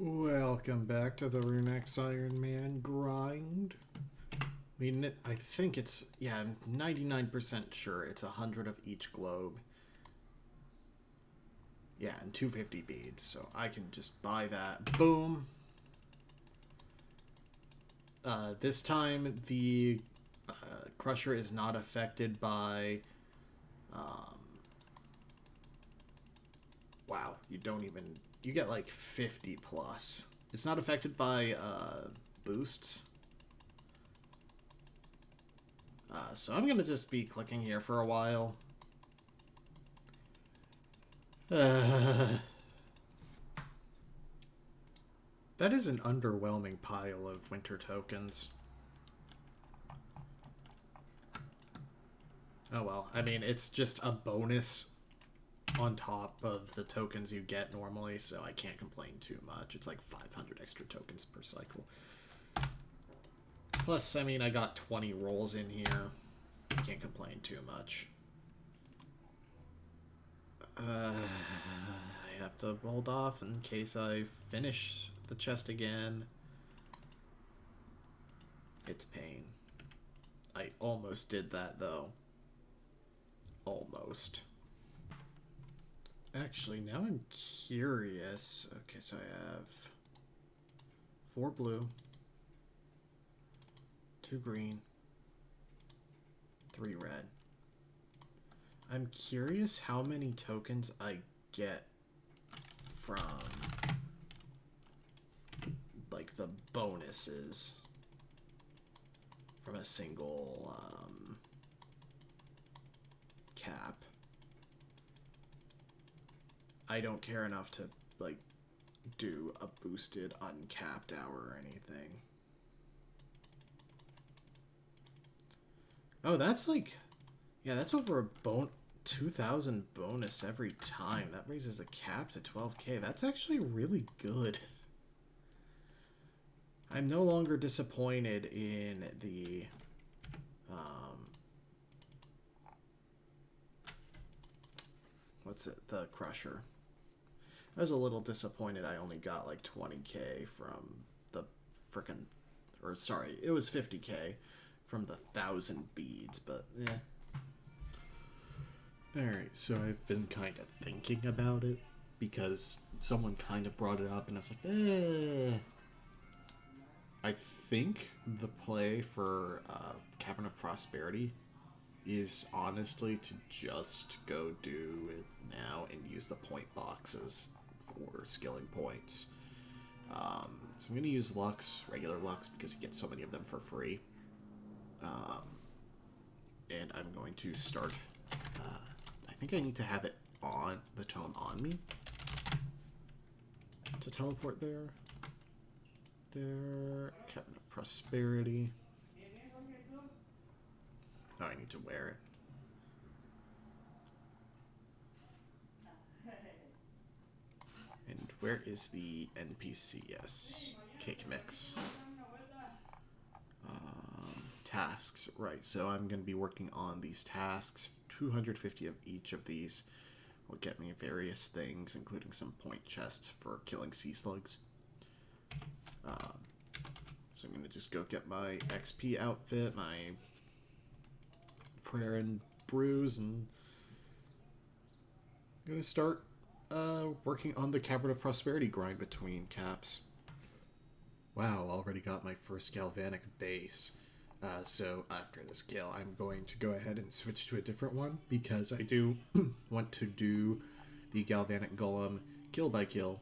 Welcome back to the Runex Ironman grind. I think it's, I'm 99% sure it's 100 of each globe. Yeah, and 250 beads, so I can just buy that. Boom. This time, the Crusher is not affected by... wow, you get like 50 plus. It's not affected by boosts. So I'm going to just be clicking here for a while. That is an underwhelming pile of winter tokens. Oh well, I mean, it's just a bonus on top of the tokens you get normally, so I can't complain too much. It's like 500 extra tokens per cycle. Plus, I mean, I got 20 rolls in here. I can't complain too much. I have to hold off in case I finish the chest again. It's pain. I almost did that, though. Almost. Actually, now I'm curious. Okay, so I have 4 blue, 2 green, 3 red. I'm curious how many tokens I get from, like, the bonuses from a single cap. I don't care enough to, like, do a boosted uncapped hour or anything. Oh, that's like... yeah, that's over a 2,000 bonus every time. That raises the cap to 12k. That's actually really good. I'm no longer disappointed in the... what's it? The Crusher. I was a little disappointed I only got like 20k from the frickin'... or sorry, it was 50k from the 1,000 beads, but yeah. Alright, so I've been kind of thinking about it because someone kind of brought it up and I was like, I think the play for Cavern of Prosperity is honestly to just go do it now and use the point boxes for skilling points. So I'm going to use Lux, regular Lux, because you get so many of them for free. And I'm going to start... I think I need to have it on, the tome on me to teleport there. There, Cavern of Prosperity. Oh, I need to wear it. And where is the NPC? Yes, cake mix. Tasks, right, so I'm going to be working on these tasks. 250 of each of these will get me various things, including some point chests for killing sea slugs. So I'm going to just go get my XP outfit, my prayer and brews, and I'm going to start working on the Cavern of Prosperity grind between caps. Wow, already got my first galvanic base. So after this kill, I'm going to go ahead and switch to a different one because I do want to do the galvanic golem kill by kill.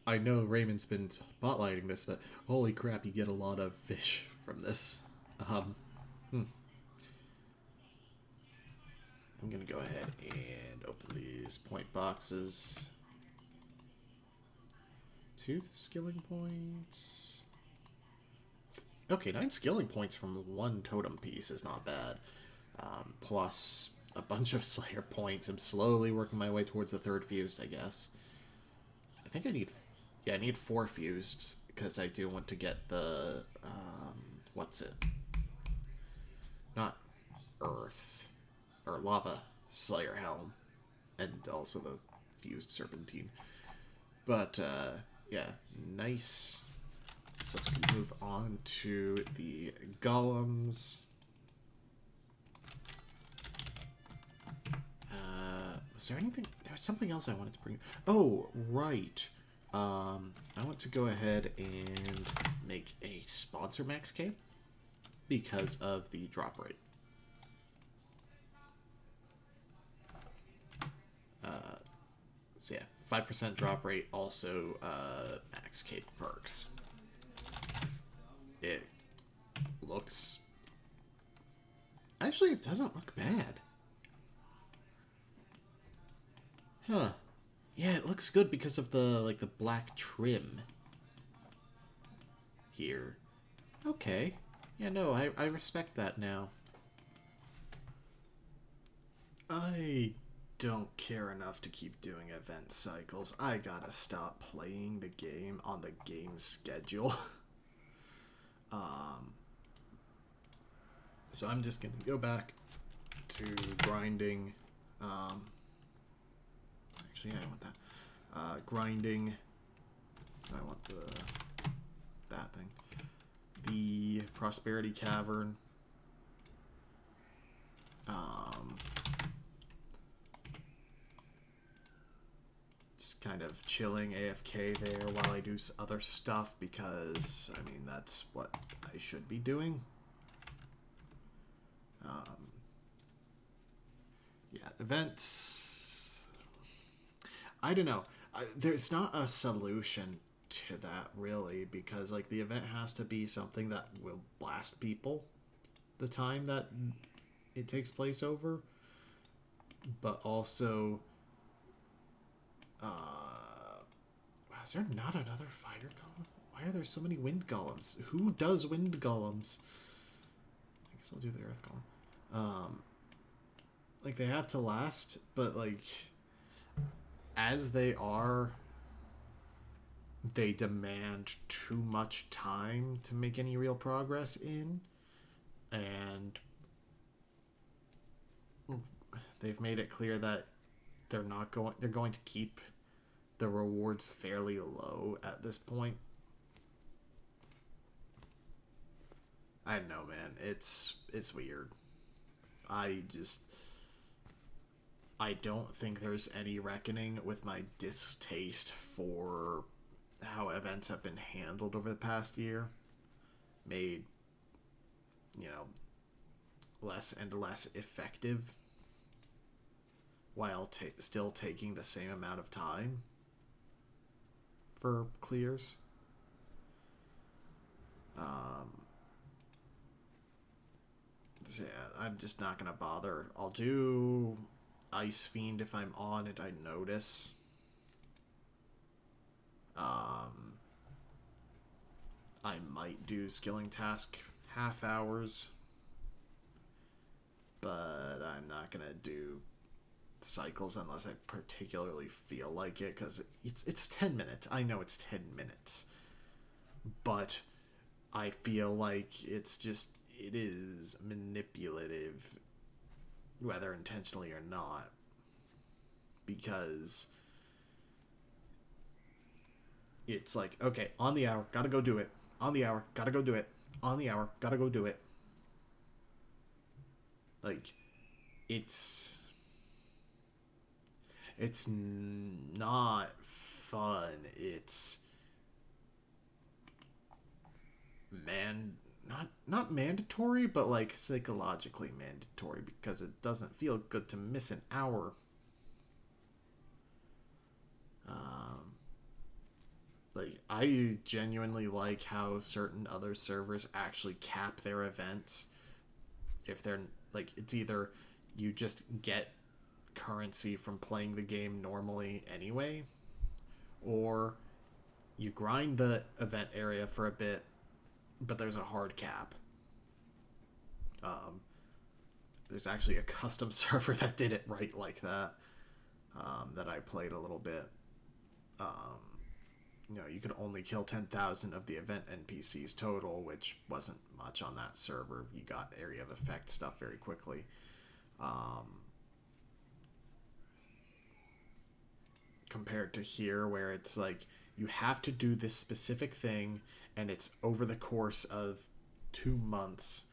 I know Raymond's been spotlighting this, but holy crap, you get a lot of fish from this. I'm gonna go ahead and open these point boxes. 2 skilling points. Okay, 9 skilling points from 1 totem piece is not bad. Plus a bunch of Slayer points. I'm slowly working my way towards the 3rd fused, I guess. I think I need... yeah, I need 4 fused because I do want to get the... what's it? Not Earth. Or Lava Slayer Helm. And also the infused serpentine. But, yeah, nice. So let's move on to the golems. Was there anything? There was something else I wanted to bring. Oh, right. I want to go ahead and make a sponsor max K because of the drop rate. So yeah, 5% drop rate, also max K perks. It looks... Actually, it doesn't look bad. Huh. Yeah, it looks good because of the black trim here. Okay. Yeah, no, I respect that now. I don't care enough to keep doing event cycles. I gotta stop playing the game on the game schedule. So I'm just gonna go back to grinding. Actually, yeah, I want that. Grinding. I want that thing. The Prosperity Cavern. Just kind of chilling AFK there while I do other stuff because, I mean, that's what I should be doing. Yeah, events... I don't know. There's not a solution to that, really, because, like, the event has to be something that will blast people the time that it takes place over, but also... is there not another fire golem? Why are there so many wind golems? Who does wind golems? I guess I'll do the earth golem. Like, they have to last, but, like, as they are, they demand too much time to make any real progress in, and they've made it clear that they're going to keep the rewards fairly low at this point. I don't know, man. It's weird. I don't think there's any reckoning with my distaste for how events have been handled over the past year. Made, less and less effective while still taking the same amount of time for clears. So yeah, I'm just not gonna bother. I'll do Ice Fiend if I'm on it. I notice. I might do Skilling Task half hours, but I'm not gonna do cycles unless I particularly feel like it, because it's 10 minutes. I know it's 10 minutes, but I feel like it is manipulative, whether intentionally or not, because it's like, okay, on the hour, gotta go do it. On the hour, gotta go do it. On the hour, gotta go do it. Like, it's not fun. It's not mandatory, but like psychologically mandatory, because it doesn't feel good to miss an hour. Like, I genuinely like how certain other servers actually cap their events. If they're like, it's either you just get currency from playing the game normally anyway, or you grind the event area for a bit, but there's a hard cap. There's actually a custom server that did it right like that, that I played a little bit. You could only kill 10,000 of the event NPCs total, which wasn't much on that server. You got area of effect stuff very quickly. compared to here, where it's like you have to do this specific thing, and it's over the course of 2 months,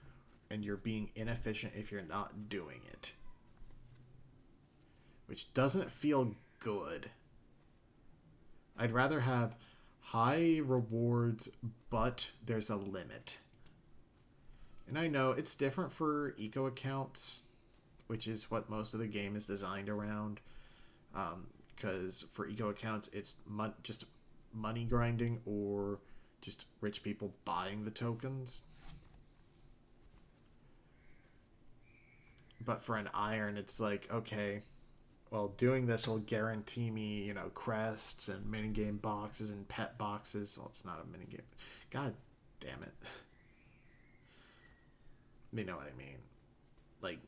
and you're being inefficient if you're not doing it, which doesn't feel good. I'd rather have high rewards, but there's a limit. And I know it's different for eco accounts, which is what most of the game is designed around. Because for eco accounts, it's just money grinding or just rich people buying the tokens. But for an iron, it's like, okay, well, doing this will guarantee me, crests and minigame boxes and pet boxes. Well, it's not a minigame. God damn it. You know what I mean? Like,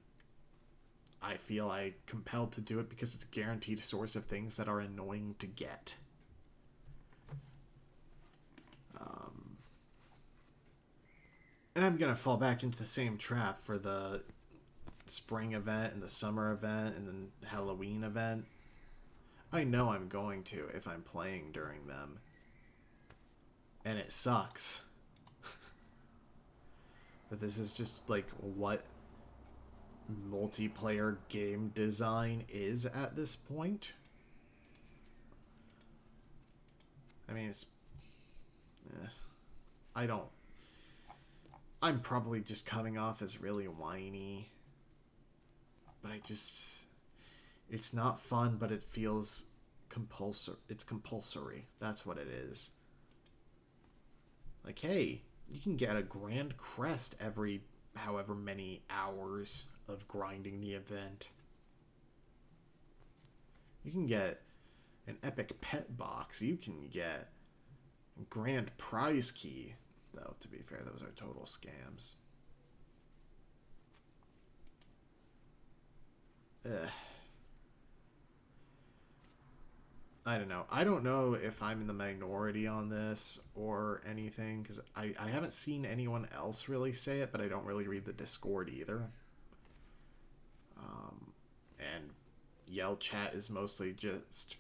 I feel compelled to do it because it's a guaranteed source of things that are annoying to get. And I'm going to fall back into the same trap for the spring event and the summer event and then the Halloween event. I know I'm going to if I'm playing during them. And it sucks. But this is just like what multiplayer game design is at this point. I mean, I'm probably just coming off as really whiny. But it's not fun, but it feels compulsory. It's compulsory. That's what it is. Like, hey, you can get a grand crest every however many hours of grinding the event. You can get an epic pet box. You can get a grand prize key. Though, to be fair, those are total scams. I don't know. I don't know if I'm in the minority on this or anything, because I haven't seen anyone else really say it, but I don't really read the Discord either. And Yell chat is mostly just...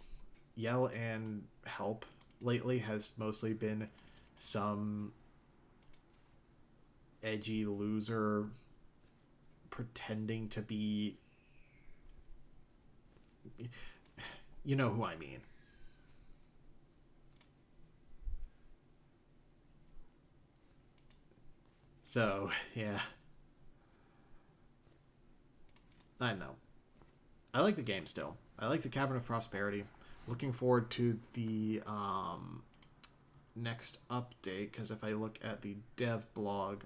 Yell and help lately has mostly been some edgy loser pretending to be... You know who I mean. So, yeah. I don't know. I like the game still. I like the Cavern of Prosperity. Looking forward to the next update, because if I look at the dev blog,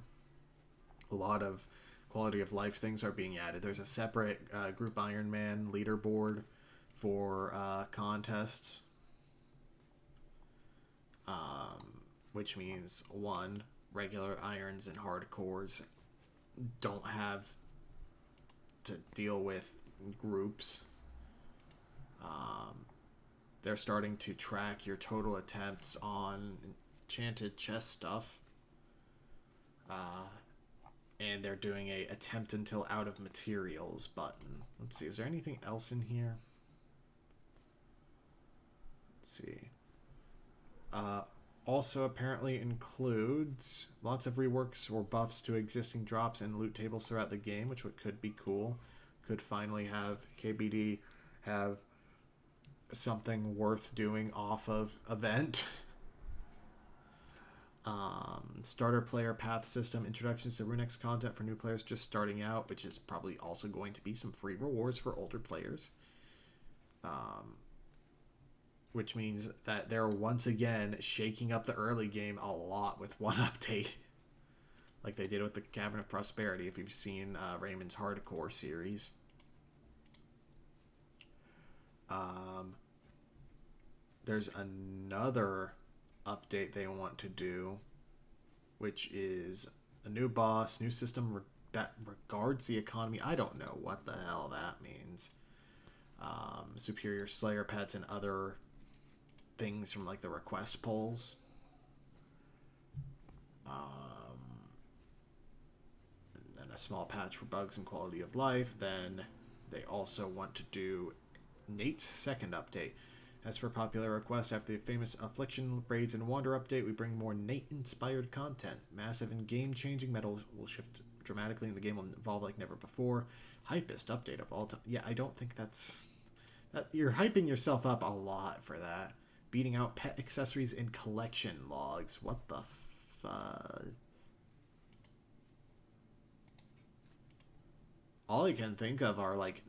a lot of quality of life things are being added. There's a separate group Ironman leaderboard for contests, which means, one, regular irons and hardcores don't have to deal with groups. They're starting to track your total attempts on enchanted chest stuff. And they're doing a attempt until out of materials button. Let's see, is there anything else in here? Let's see. Also apparently includes lots of reworks or buffs to existing drops and loot tables throughout the game, which could be cool. Could finally have KBD have something worth doing off of event. Starter player path system, introductions to Runex content for new players just starting out, which is probably also going to be some free rewards for older players. Which means that they're once again shaking up the early game a lot with one update. Like they did with the Cavern of Prosperity, if you've seen Raymond's Hardcore series. There's another update they want to do, which is a new boss, new system that regards the economy. I don't know what the hell that means. Superior Slayer pets and other things from like the request polls. And then a small patch for bugs and quality of life. Then they also want to do Nate's second update. As per popular request, after the famous Affliction, Raids, and Wander update, we bring more Nate-inspired content. Massive and game-changing metal will shift dramatically, and the game will evolve like never before. Hypest update of all time. Yeah, I don't think that's... You're hyping yourself up a lot for that. Beating out pet accessories and collection logs. What the fuck? All I can think of are, like,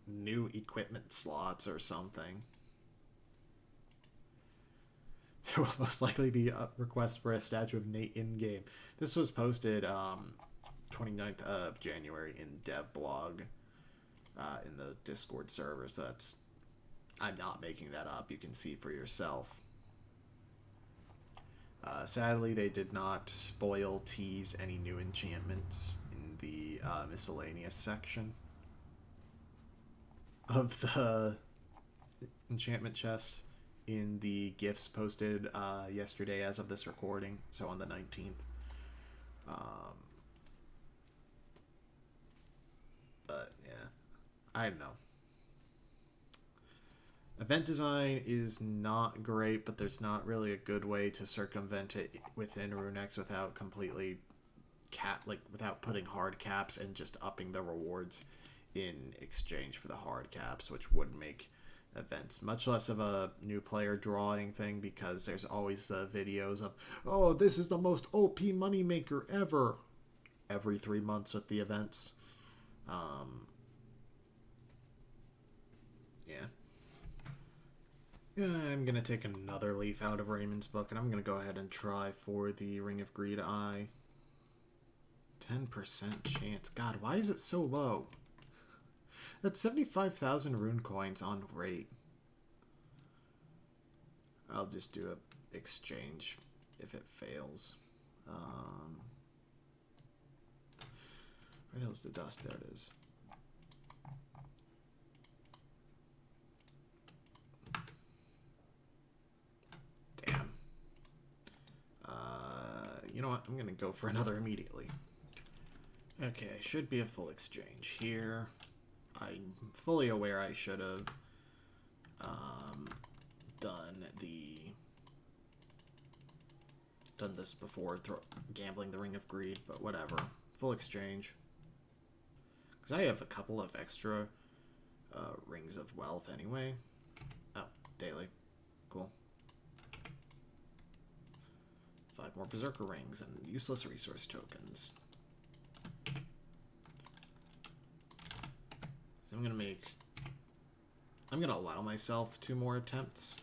new equipment slots or something. There will most likely be a request for a statue of Nate in-game. This was posted 29th of January in dev blog in the Discord server, so that's... I'm not making that up. You can see for yourself. Sadly, they did not spoil, tease any new enchantments in the miscellaneous section of the enchantment chest in the gifts posted yesterday as of this recording, so on the 19th. But yeah, I don't know. Event design is not great, but there's not really a good way to circumvent it within Runex without completely without putting hard caps and just upping the rewards in exchange for the hard caps, which would make events much less of a new player drawing thing, because there's always videos of, oh, this is the most OP moneymaker ever, every 3 months at the events. Yeah, I'm going to take another leaf out of Raymond's book, and I'm going to go ahead and try for the Ring of Greed Eye. 10% chance. God, why is it so low? That's 75,000 rune coins on rate. I'll just do a exchange if it fails. Where the hell's the dust? There it is. Damn. You know what? I'm going to go for another immediately. Okay, should be a full exchange here. I'm fully aware I should have done this before gambling the Ring of Greed, but whatever. Full exchange. Because I have a couple of extra Rings of Wealth anyway. Oh, daily. Cool. 5 more Berserker Rings and useless resource tokens. So I'm gonna allow myself 2 more attempts,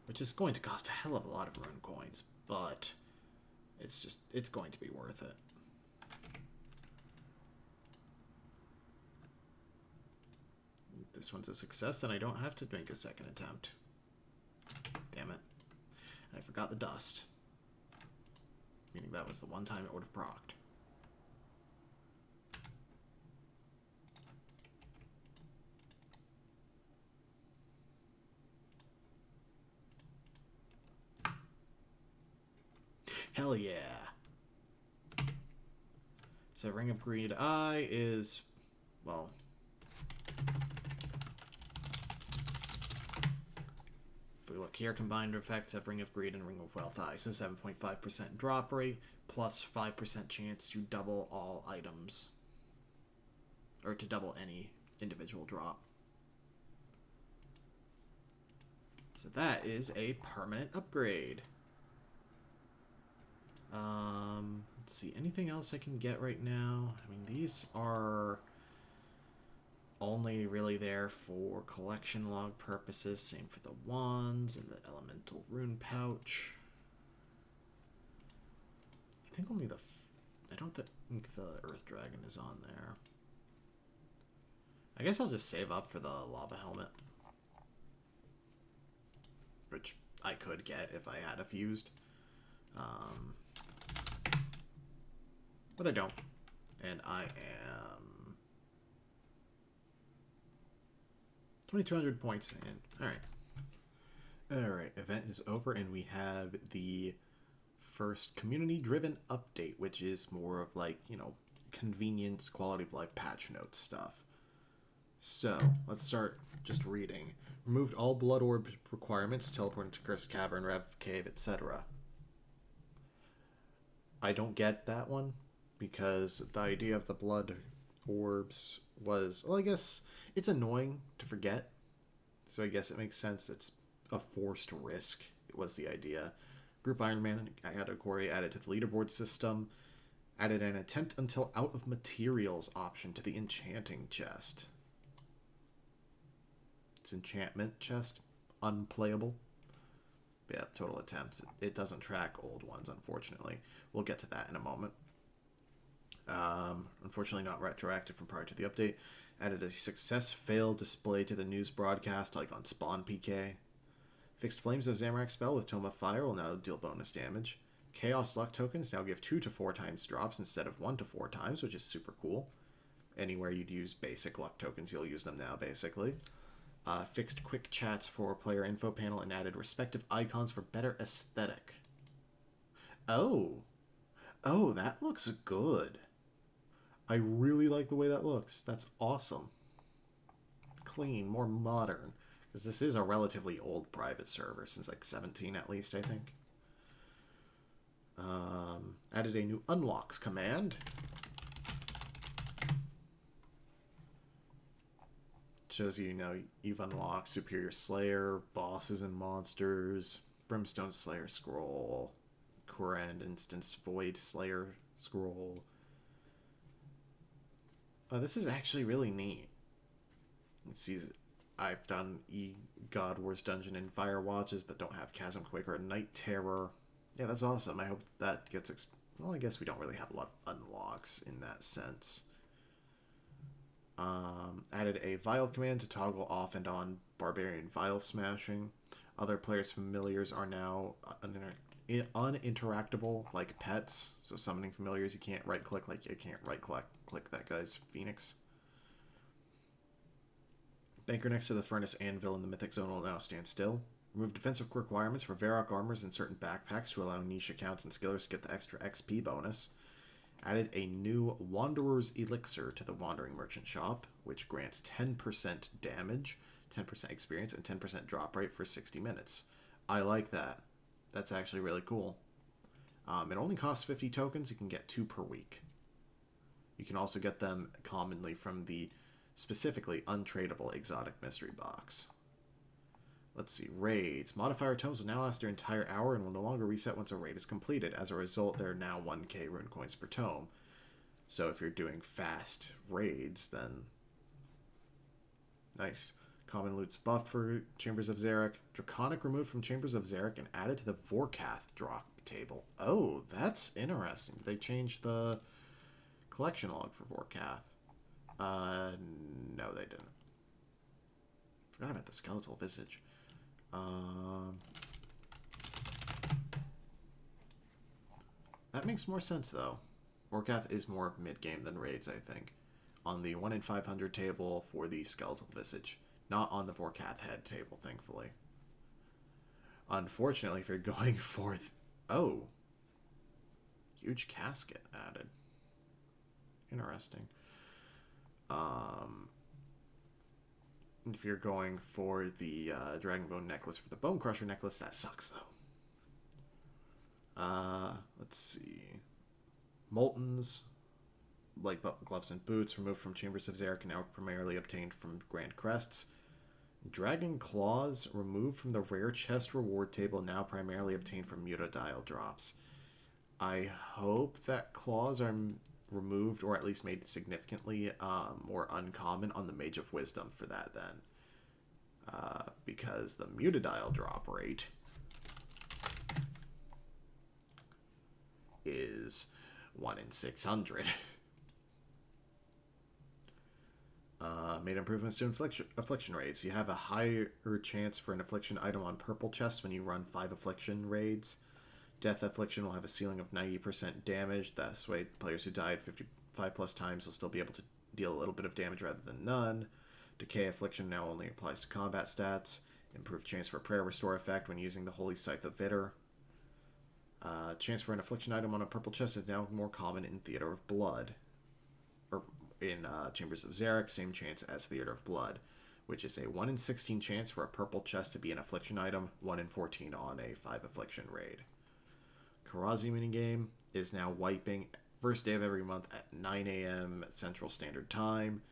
which is going to cost a hell of a lot of rune coins, but it's going to be worth it. This one's a success, and I don't have to make a second attempt. Damn it. And I forgot the dust. Meaning that was the one time it would have procced. Hell yeah. So Ring of Greed Eye is, well, if we look here, combined effects of Ring of Greed and Ring of Wealth Eye. So 7.5% drop rate plus 5% chance to double all items, or to double any individual drop. So that is a permanent upgrade. Let's see, anything else I can get right now? I mean, these are only really there for collection log purposes. Same for the wands and the elemental rune pouch. I think only I don't think the Earth Dragon is on there. I guess I'll just save up for the lava helmet, which I could get if I had a fused. But I don't. And I am 2,200 points in. Alright. Alright, event is over, and we have the first community-driven update, which is more of like, you know, convenience, quality of life, patch notes stuff. So, let's start just reading. Removed all blood orb requirements, teleporting to Cursed Cavern, Rev Cave, etc. I don't get that one, because the idea of the blood orbs was, well, I guess it's annoying to forget, so I guess it makes sense. It's a forced risk. It was the idea. Group Ironman category added to the leaderboard system. Added an attempt until out of materials option to the enchanting chest. It's enchantment chest. Unplayable. Yeah, total attempts. It doesn't track old ones, unfortunately. We'll get to that in a moment. Unfortunately not retroactive from prior to the update. Added a success fail display to the news broadcast, like on Spawn PK. Fixed Flames of Zamorak spell with Tome of Fire will now deal bonus damage. Chaos luck tokens now give 2 to 4 times drops instead of 1 to 4 times, which is super cool. Anywhere you'd use basic luck tokens, you'll use them now, basically. Fixed quick chats for player info panel and added respective icons for better aesthetic. Oh, that looks good. I really like the way that looks. That's awesome. Clean, more modern. Because this is a relatively old private server, since like 17 at least, I think. Added a new unlocks command. Shows you, you've unlocked Superior Slayer, bosses and monsters, Brimstone Slayer scroll, Grand Instance Void Slayer scroll. This is actually really neat. It sees I've done God Wars Dungeon and Fire Watches, but don't have Chasm Quake or Night Terror. Yeah, that's awesome. I hope that gets... well, I guess we don't really have a lot of unlocks in that sense. Added a Vial command to toggle off and on Barbarian Vial smashing. Other players' familiars are now uninteractable like pets. So summoning familiars, you can't right-click like you can't right-click that guy's Phoenix. Banker next to the Furnace Anvil in the Mythic Zone will now stand still. Remove defensive requirements for Varrock armors in certain backpacks to allow niche accounts and skillers to get the extra XP bonus. Added a new Wanderer's Elixir to the Wandering Merchant Shop, which grants 10% damage, 10% experience, and 10% drop rate for 60 minutes. I like that. That's actually really cool. It only costs 50 tokens. You can get 2 per week. You can also get them commonly from the specifically untradeable Exotic Mystery Box. Let's see, raids. Modifier tomes will now last their entire hour and will no longer reset once a raid is completed. As a result, there are now 1k rune coins per tome. So if you're doing fast raids, then... nice. Common loot's buffed for Chambers of Zarek. Draconic removed from Chambers of Zarek and added to the Vorkath drop table. Oh, that's interesting. They changed the collection log for Vorkath. No, they didn't. Forgot about the Skeletal Visage. That makes more sense, though. Vorkath is more mid-game than raids, I think. On the 1 in 500 table for the Skeletal Visage. Not on the Vorkath head table, thankfully. Unfortunately, if you're going for... oh. Huge casket added. Interesting. If you're going for the Dragonbone necklace for the Bone Crusher necklace, that sucks, though. Let's see. Moltons, like gloves and boots, removed from Chambers of Zarek and now primarily obtained from Grand Crests. Dragon Claws, removed from the rare chest reward table, now primarily obtained from Mutadial drops. I hope that claws are removed or at least made significantly more uncommon on the Mage of Wisdom for that then. Because the Mutadial drop rate is 1 in 600. Made improvements to affliction raids. You have a higher chance for an affliction item on purple chests when you run 5 affliction raids. Death Affliction will have a ceiling of 90% damage. That's way players who died 55 plus times will still be able to deal a little bit of damage rather than none. Decay Affliction now only applies to combat stats. Improved chance for Prayer Restore effect when using the Holy Scythe of Vitter. Chance for an affliction item on a purple chest is now more common in Theater of Blood. Or in Chambers of Zarek, same chance as Theater of Blood. which is a 1 in 16 chance for a purple chest to be an affliction item, 1 in 14 on a 5 affliction raid. Karazi minigame is now wiping first day of every month at 9 a.m. Central Standard Time.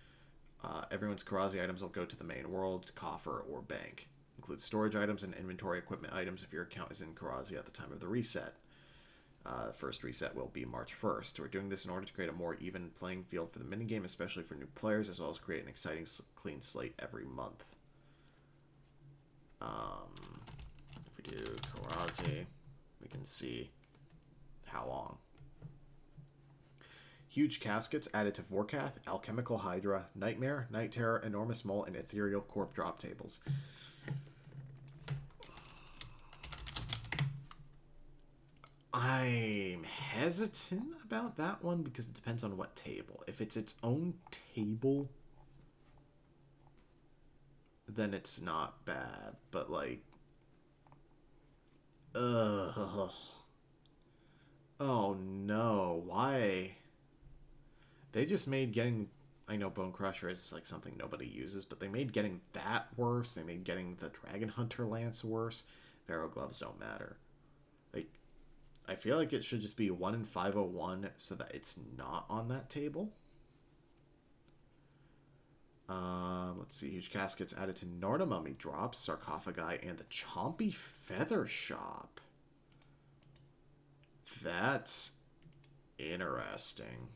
Everyone's Karazi items will go to the main world, coffer, or bank. Includes storage items and inventory equipment items if your account is in Karazi at the time of the reset. First reset will be March 1st. We're doing this in order to create a more even playing field for the minigame, especially for new players, as well as create an exciting clean slate every month. If we do Karazi, we can see how long. Huge caskets added to Vorkath, Alchemical Hydra, Nightmare, Night Terror, Enormous Mole, and Ethereal Corp drop tables. I'm hesitant about that one because it depends on what table. If it's its own table, then it's not bad. But like, ugh. Oh no, why? They just made getting, I know Bone Crusher is like something nobody uses, but they made getting that worse. They made getting the Dragon Hunter Lance worse. Pharaoh Gloves don't matter. Like, I feel like it should just be 1 in 501 so that it's not on that table. Let's see. Huge caskets added to Narda Mummy drops, Sarcophagi, and the Chompy Feather Shop. That's interesting.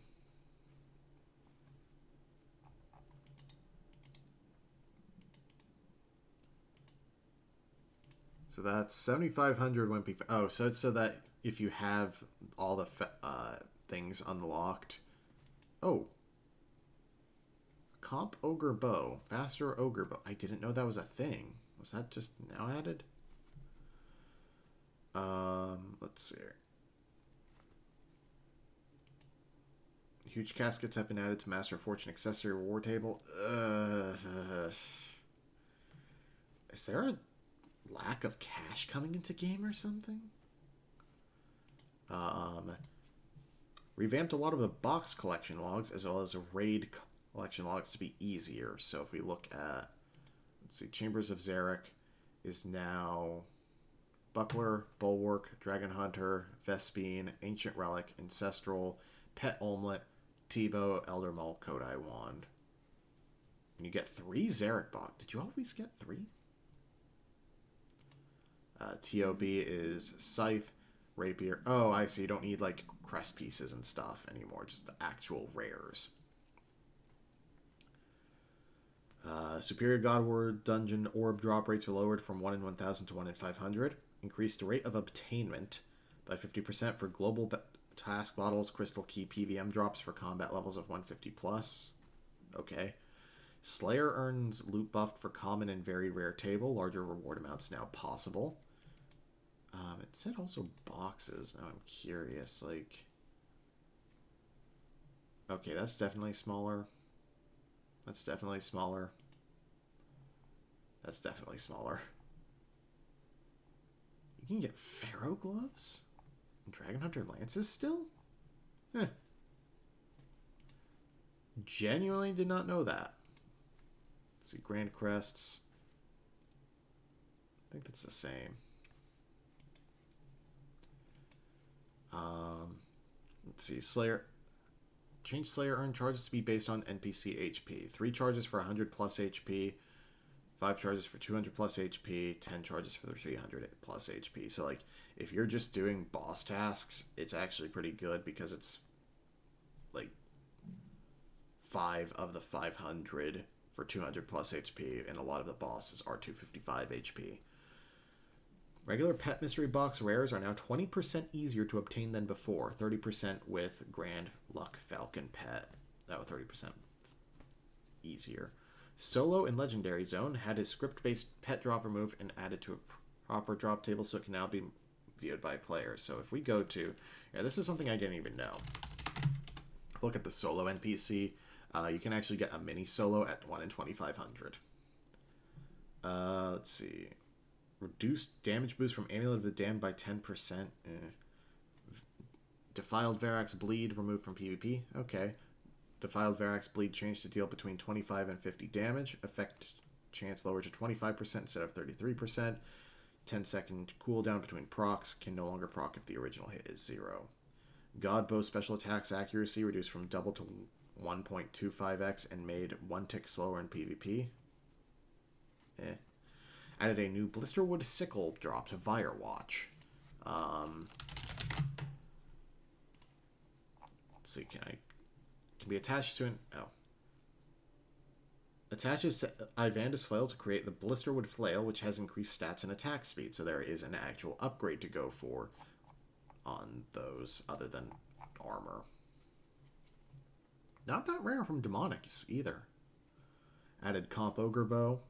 So that's 7,500 Wimpy. Oh, so it's so that if you have all the things unlocked. Oh. Comp Ogre Bow. Faster Ogre Bow. I didn't know that was a thing. Was that just now added? Let's see. Huge caskets have been added to Master of Fortune accessory reward table. Is there a lack of cash coming into game or something? Revamped a lot of the box collection logs as well as raid collection logs to be easier. So if we look at, let's see, Chambers of Zarek is now Buckler, Bulwark, Dragon Hunter, Vespine, Ancient Relic, Ancestral, Pet Omelet, Tebow, Elder Maul, Kodai Wand. And you get 3 Zarek box. Did you always get 3? TOB is Scythe, Rapier. Oh, I see. You don't need like crest pieces and stuff anymore. Just the actual rares. Superior Godward Dungeon Orb drop rates are lowered from 1 in 1,000 to 1 in 500. Increased rate of obtainment by 50% for global task bottles, Crystal Key PVM drops for combat levels of 150 plus. Okay. Slayer earns loot buffed for common and very rare table. Larger reward amounts now possible. It said also boxes. Now I'm curious. Like, okay, that's definitely smaller. That's definitely smaller. That's definitely smaller. You can get Pharaoh Gloves? And Dragon Hunter Lances still? Eh. Genuinely did not know that. Let's see, Grand Crests. I think that's the same. Let's see, Slayer. Change Slayer earn charges to be based on NPC HP. 3 charges for 100 plus HP, 5 charges for 200 plus HP, 10 charges for 300 plus HP. So, like, if you're just doing boss tasks, it's actually pretty good because it's, like, 5 of the 500 for 200 plus HP, and a lot of the bosses are 255 HP. Regular Pet Mystery Box rares are now 20% easier to obtain than before. 30% with Grand Luck Falcon Pet. Oh, 30% easier. Solo in Legendary Zone had his script-based pet drop removed and added to a proper drop table, so it can now be viewed by players. So if we go to... Yeah, this is something I didn't even know. Look at the Solo NPC. You can actually get a mini Solo at 1 in 2,500. Let's see... Reduced damage boost from Amulet of the Damned by 10%. Defiled Verax Bleed removed from PvP. Okay. Defiled Verax Bleed changed to deal between 25 and 50 damage. Effect chance lowered to 25% instead of 33%. 10-second cooldown between procs, can no longer proc if the original hit is 0. God Bow special attacks accuracy reduced from double to 1.25x and made 1 tick slower in PvP. Added a new Blisterwood Sickle drop to Firewatch. Let's see, can be attached to an... Oh. Attaches to Ivandis Flail to create the Blisterwood Flail, which has increased stats and attack speed, so there is an actual upgrade to go for on those, other than armor. Not that rare from Demonics, either. Added Comp Ogre Bow.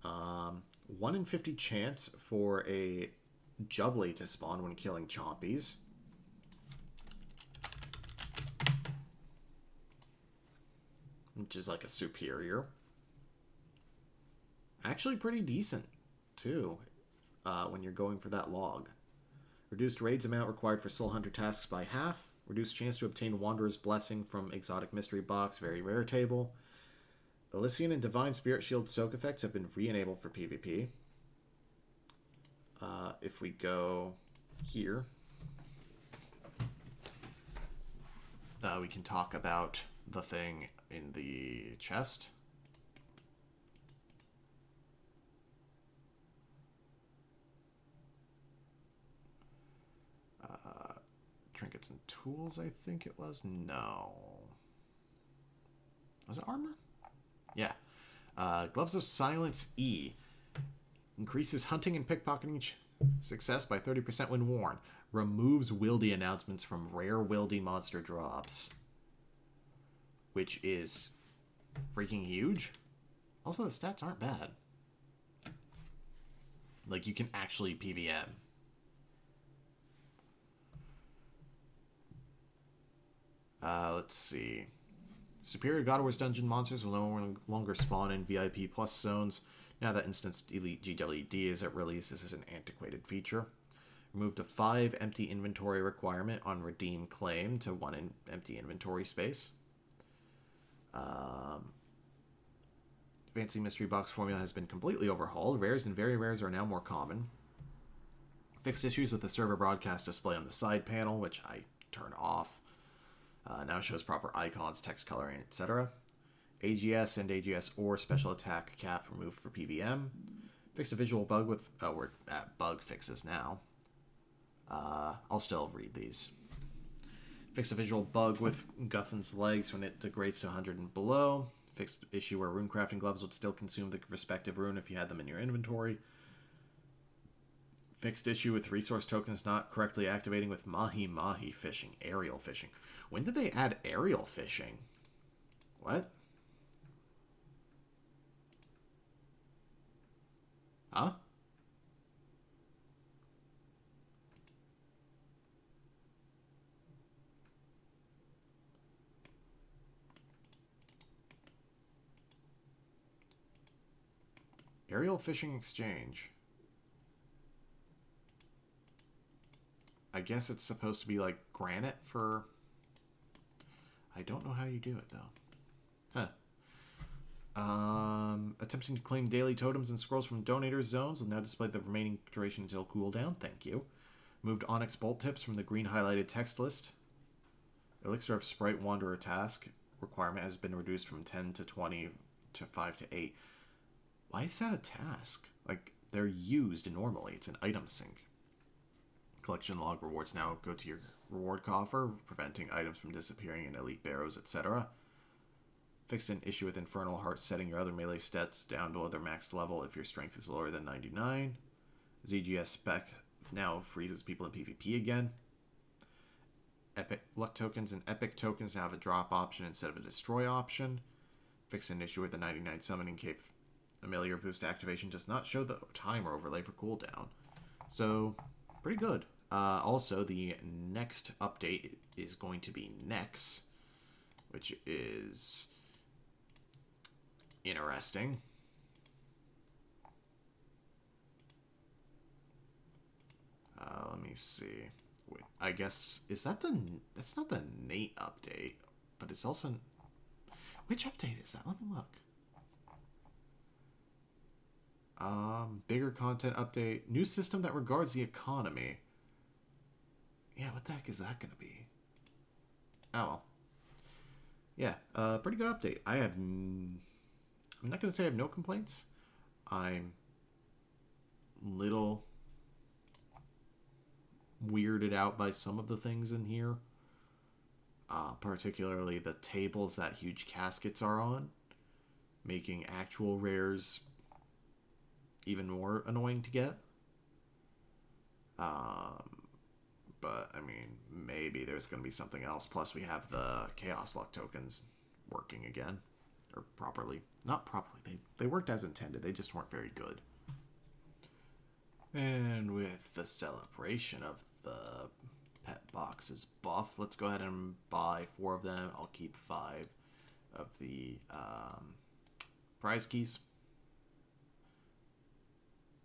1 in 50 chance for a Jubbly to spawn when killing Chompies. Which is like a superior. Actually pretty decent, too, when you're going for that log. Reduced raids amount required for Soul Hunter tasks by half. Reduced chance to obtain Wanderer's Blessing from Exotic Mystery Box, very rare table. Elysian and Divine Spirit Shield soak effects have been re-enabled for PvP. If we go here, we can talk about the thing in the chest. Trinkets and tools, I think it was. No. Was it armor? Yeah. Gloves of Silence E. Increases hunting and pickpocketing success by 30% when worn. Removes wildy announcements from rare wildy monster drops. Which is freaking huge. Also, the stats aren't bad. Like, you can actually PVM. Let's see. Superior God of War's dungeon monsters will no longer spawn in VIP plus zones. Now that Instanced Elite GWD is at release, this is an antiquated feature. Removed a 5 empty inventory requirement on Redeem Claim to 1 empty inventory space. Fancy Mystery Box formula has been completely overhauled. Rares and very rares are now more common. Fixed issues with the server broadcast display on the side panel, which I turn off. Now shows proper icons, text coloring, etc. AGS and AGS or special attack cap removed for PVM. Fixed a visual bug with... we're at bug fixes now. I'll still read these. Fixed a visual bug with Guthan's legs when it degrades to 100 and below. Fixed issue where runecrafting gloves would still consume the respective rune if you had them in your inventory. Fixed issue with resource tokens not correctly activating with mahi-mahi fishing, aerial fishing. When did they add aerial fishing? What? Huh? Aerial fishing exchange. I guess it's supposed to be like granite for... I don't know how you do it, though. Huh. Attempting to claim daily totems and scrolls from donators' zones will now display the remaining duration until cooldown. Thank you. Moved Onyx Bolt Tips from the green highlighted text list. Elixir of Sprite Wanderer task requirement has been reduced from 10 to 20 to 5 to 8. Why is that a task? Like, they're used normally. It's an item sync. Collection log rewards now go to your reward coffer, preventing items from disappearing in elite barrows, etc. Fixed an issue with Infernal Heart, setting your other melee stats down below their max level if your strength is lower than 99. ZGS spec now freezes people in PvP again. Epic luck tokens and epic tokens now have a drop option instead of a destroy option. Fixed an issue with the 99 summoning cape. Familiar boost activation does not show the timer overlay for cooldown. So, pretty good. Also, the next update is going to be Nex, which is interesting. Let me see. Wait, I guess, is that that's not the Nate update, but it's also, which update is that? Let me look. Bigger content update. New system that regards the economy. Yeah, what the heck is that gonna be? Oh well. Yeah, pretty good update. I'm not gonna say I have no complaints. I'm little weirded out by some of the things in here. Particularly the tables that huge caskets are on, making actual rares even more annoying to get. But, I mean, maybe there's going to be something else. Plus, we have the Chaos Luck tokens working again. Or properly. Not properly. They worked as intended. They just weren't very good. And with the celebration of the pet boxes buff, let's go ahead and buy 4 of them. I'll keep 5 of the prize keys.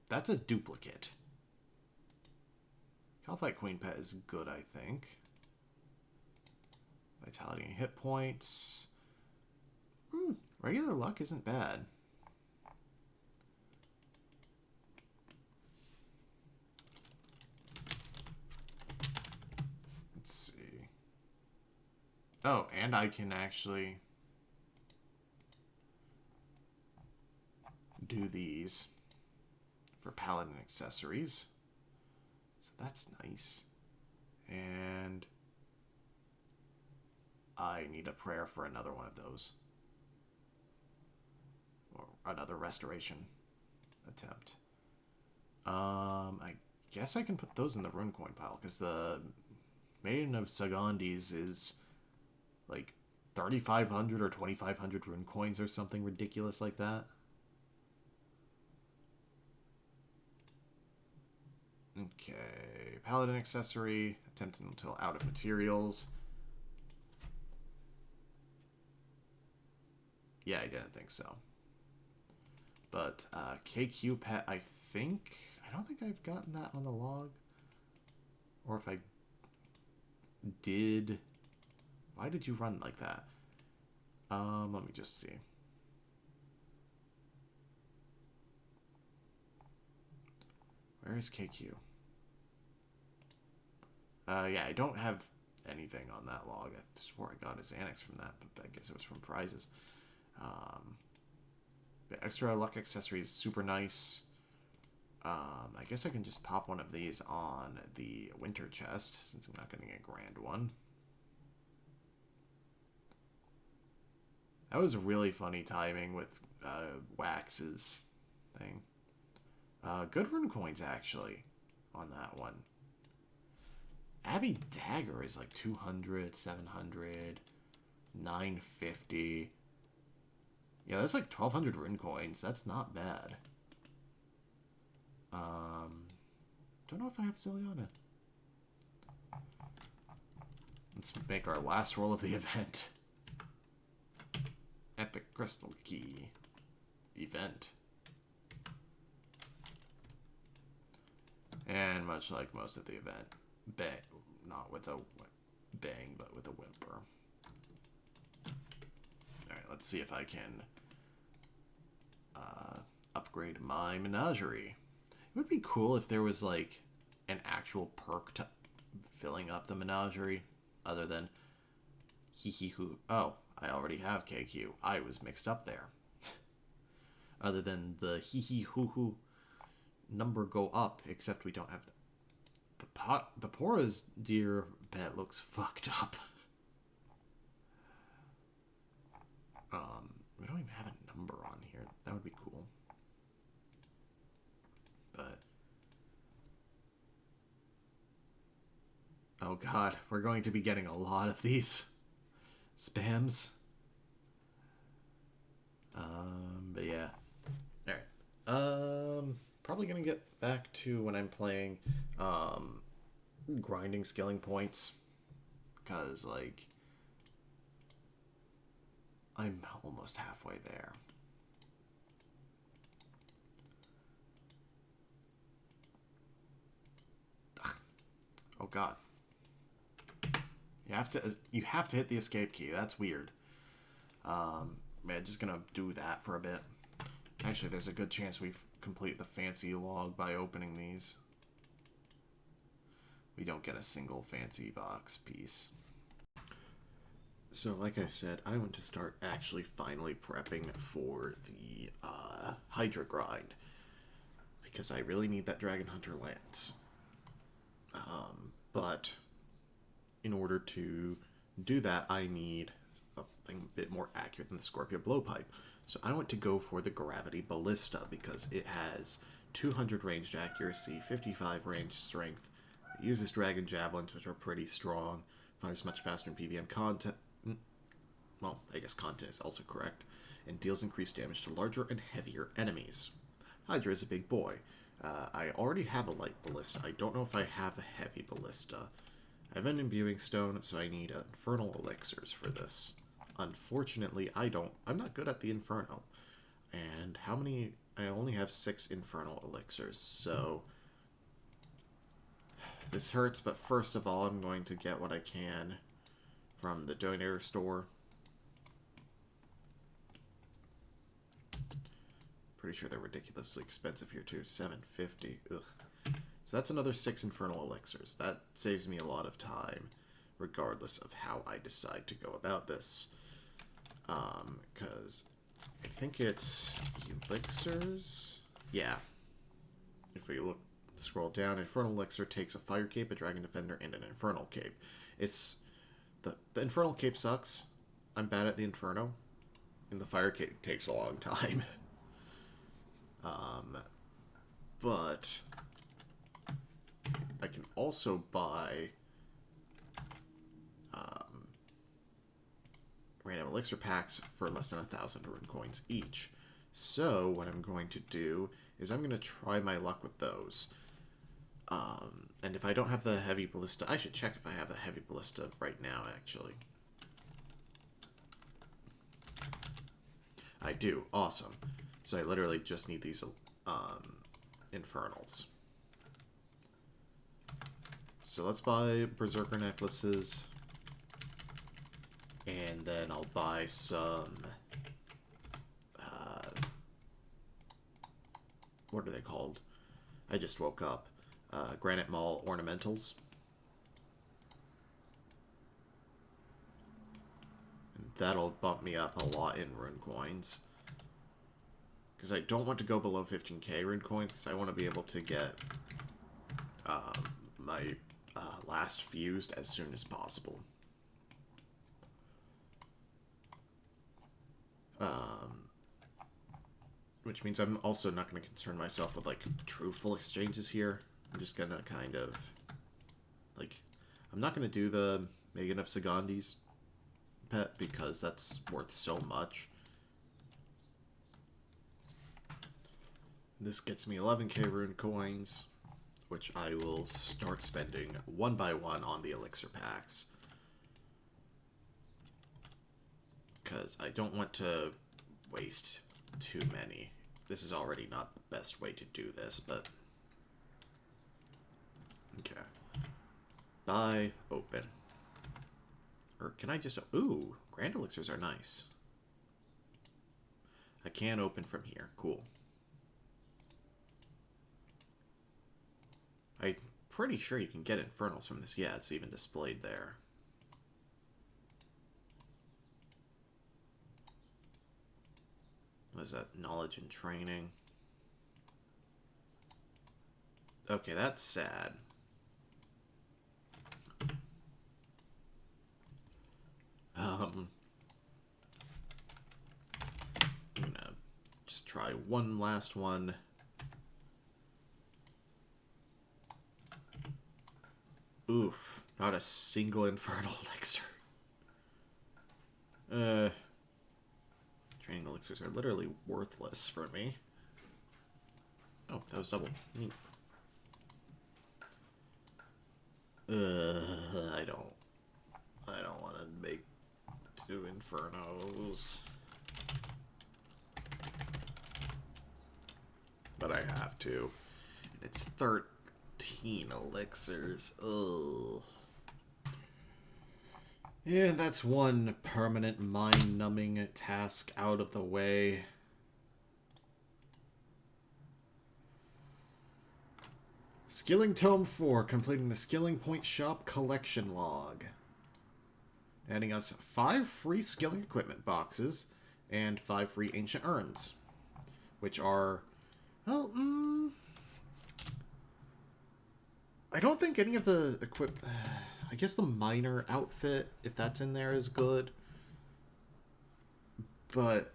That's a duplicate. Calphite Queen Pet is good, I think. Vitality and hit points. Regular luck isn't bad. Let's see. Oh, and I can actually do these for Paladin accessories. So that's nice. And I need a prayer for another one of those. Or another restoration attempt. I guess I can put those in the rune coin pile, because the Maiden of Sagandis is like 3,500 or 2,500 rune coins or something ridiculous like that. Okay, Paladin accessory, attempt until out of materials. Yeah, I didn't think so. But KQ pet, I don't think I've gotten that on the log. Or if I did, why did you run like that? Let me just see. Where is KQ? Yeah, I don't have anything on that log. I swore I got his annex from that, but I guess it was from prizes. The extra luck accessory is super nice. I guess I can just pop one of these on the winter chest, since I'm not getting a grand one. That was really funny timing with Wax's thing. Good rune coins, actually, on that one. Abbey Dagger is like 200, 700, 950. Yeah, that's like 1,200 rune coins. That's not bad. Don't know if I have Ciliana. Let's make our last roll of the event. Epic Crystal Key. Event. And much like most of the event, not with a bang, but with a whimper. Alright, let's see if I can upgrade my menagerie. It would be cool if there was like an actual perk to filling up the menagerie, other than hee-hee-hoo. Oh, I already have KQ. I was mixed up there. Other than the hee-hee-hoo-hoo number go up, except we don't have the Pora's deer pet looks fucked up. We don't even have a number on here. That would be cool. But oh god, we're going to be getting a lot of these spams. But yeah. Alright. Probably gonna get back to when I'm playing grinding skilling points, because like I'm almost halfway there. Ugh. Oh god. You have to hit the escape key. That's weird. Man, just gonna do that for a bit. Actually, there's a good chance we complete the fancy log by opening these. We don't get a single fancy box piece. So, like I said, I want to start actually finally prepping for the Hydra grind. Because I really need that Dragon Hunter lance. But in order to do that, I need something a bit more accurate than the Scorpio Blowpipe. So I want to go for the Gravity Ballista because it has 200 ranged accuracy, 55 ranged strength. It uses Dragon Javelins, which are pretty strong. Fires much faster in PvM content. Well, I guess content is also correct. And deals increased damage to larger and heavier enemies. Hydra is a big boy. I already have a light ballista. I don't know if I have a heavy ballista. I have an imbuing stone, so I need infernal elixirs for this. Unfortunately, I'm not good at the inferno. And how many? I only have 6 infernal elixirs, so this hurts, but first of all, I'm going to get what I can from the donator store. Pretty sure they're ridiculously expensive here too. $7.50. Ugh. So that's another 6 infernal elixirs. That saves me a lot of time, regardless of how I decide to go about this. Because I think it's elixirs. Yeah. If we scroll down, Infernal Elixir takes a Fire Cape, a Dragon Defender, and an Infernal Cape. It's the Infernal Cape sucks. I'm bad at the Inferno, and the Fire Cape takes a long time. But I can also buy random elixir packs for less than 1,000 rune coins each. So what I'm going to do is I'm going to try my luck with those. And if I don't have the heavy ballista, I should check if I have a heavy ballista right now, actually. I do. Awesome. So I literally just need these infernals. So let's buy Berserker necklaces. And then I'll buy some... what are they called? I just woke up. Granite Mall ornamentals. And that'll bump me up a lot in rune coins. Because I don't want to go below 15k rune coins, because I want to be able to get my last fused as soon as possible. Which means I'm also not going to concern myself with, like, truthful exchanges here. I'm just going to kind of, like, I'm not going to do the Megan of Sagandi's pet because that's worth so much. This gets me 11k rune coins, which I will start spending one by one on the elixir packs. Because I don't want to waste too many. This is already not the best way to do this, but... Okay. Buy, open. Or can I just... Ooh, Grand Elixirs are nice. I can open from here. Cool. I'm pretty sure you can get Infernals from this. Yeah, it's even displayed there. What is that? Knowledge and training. Okay, that's sad. I'm gonna just try one last one. Oof, not a single Infernal Elixir. Training elixirs are literally worthless for me. Oh, that was double. Neat. I don't want to make 2 Infernos. But I have to. And it's 13 elixirs. Ugh. Yeah, that's one permanent mind-numbing task out of the way. Skilling Tome 4, completing the Skilling Point Shop collection log. Adding us 5 free skilling equipment boxes and 5 free ancient urns. Which are, well, I don't think any of the I guess the miner outfit, if that's in there, is good. But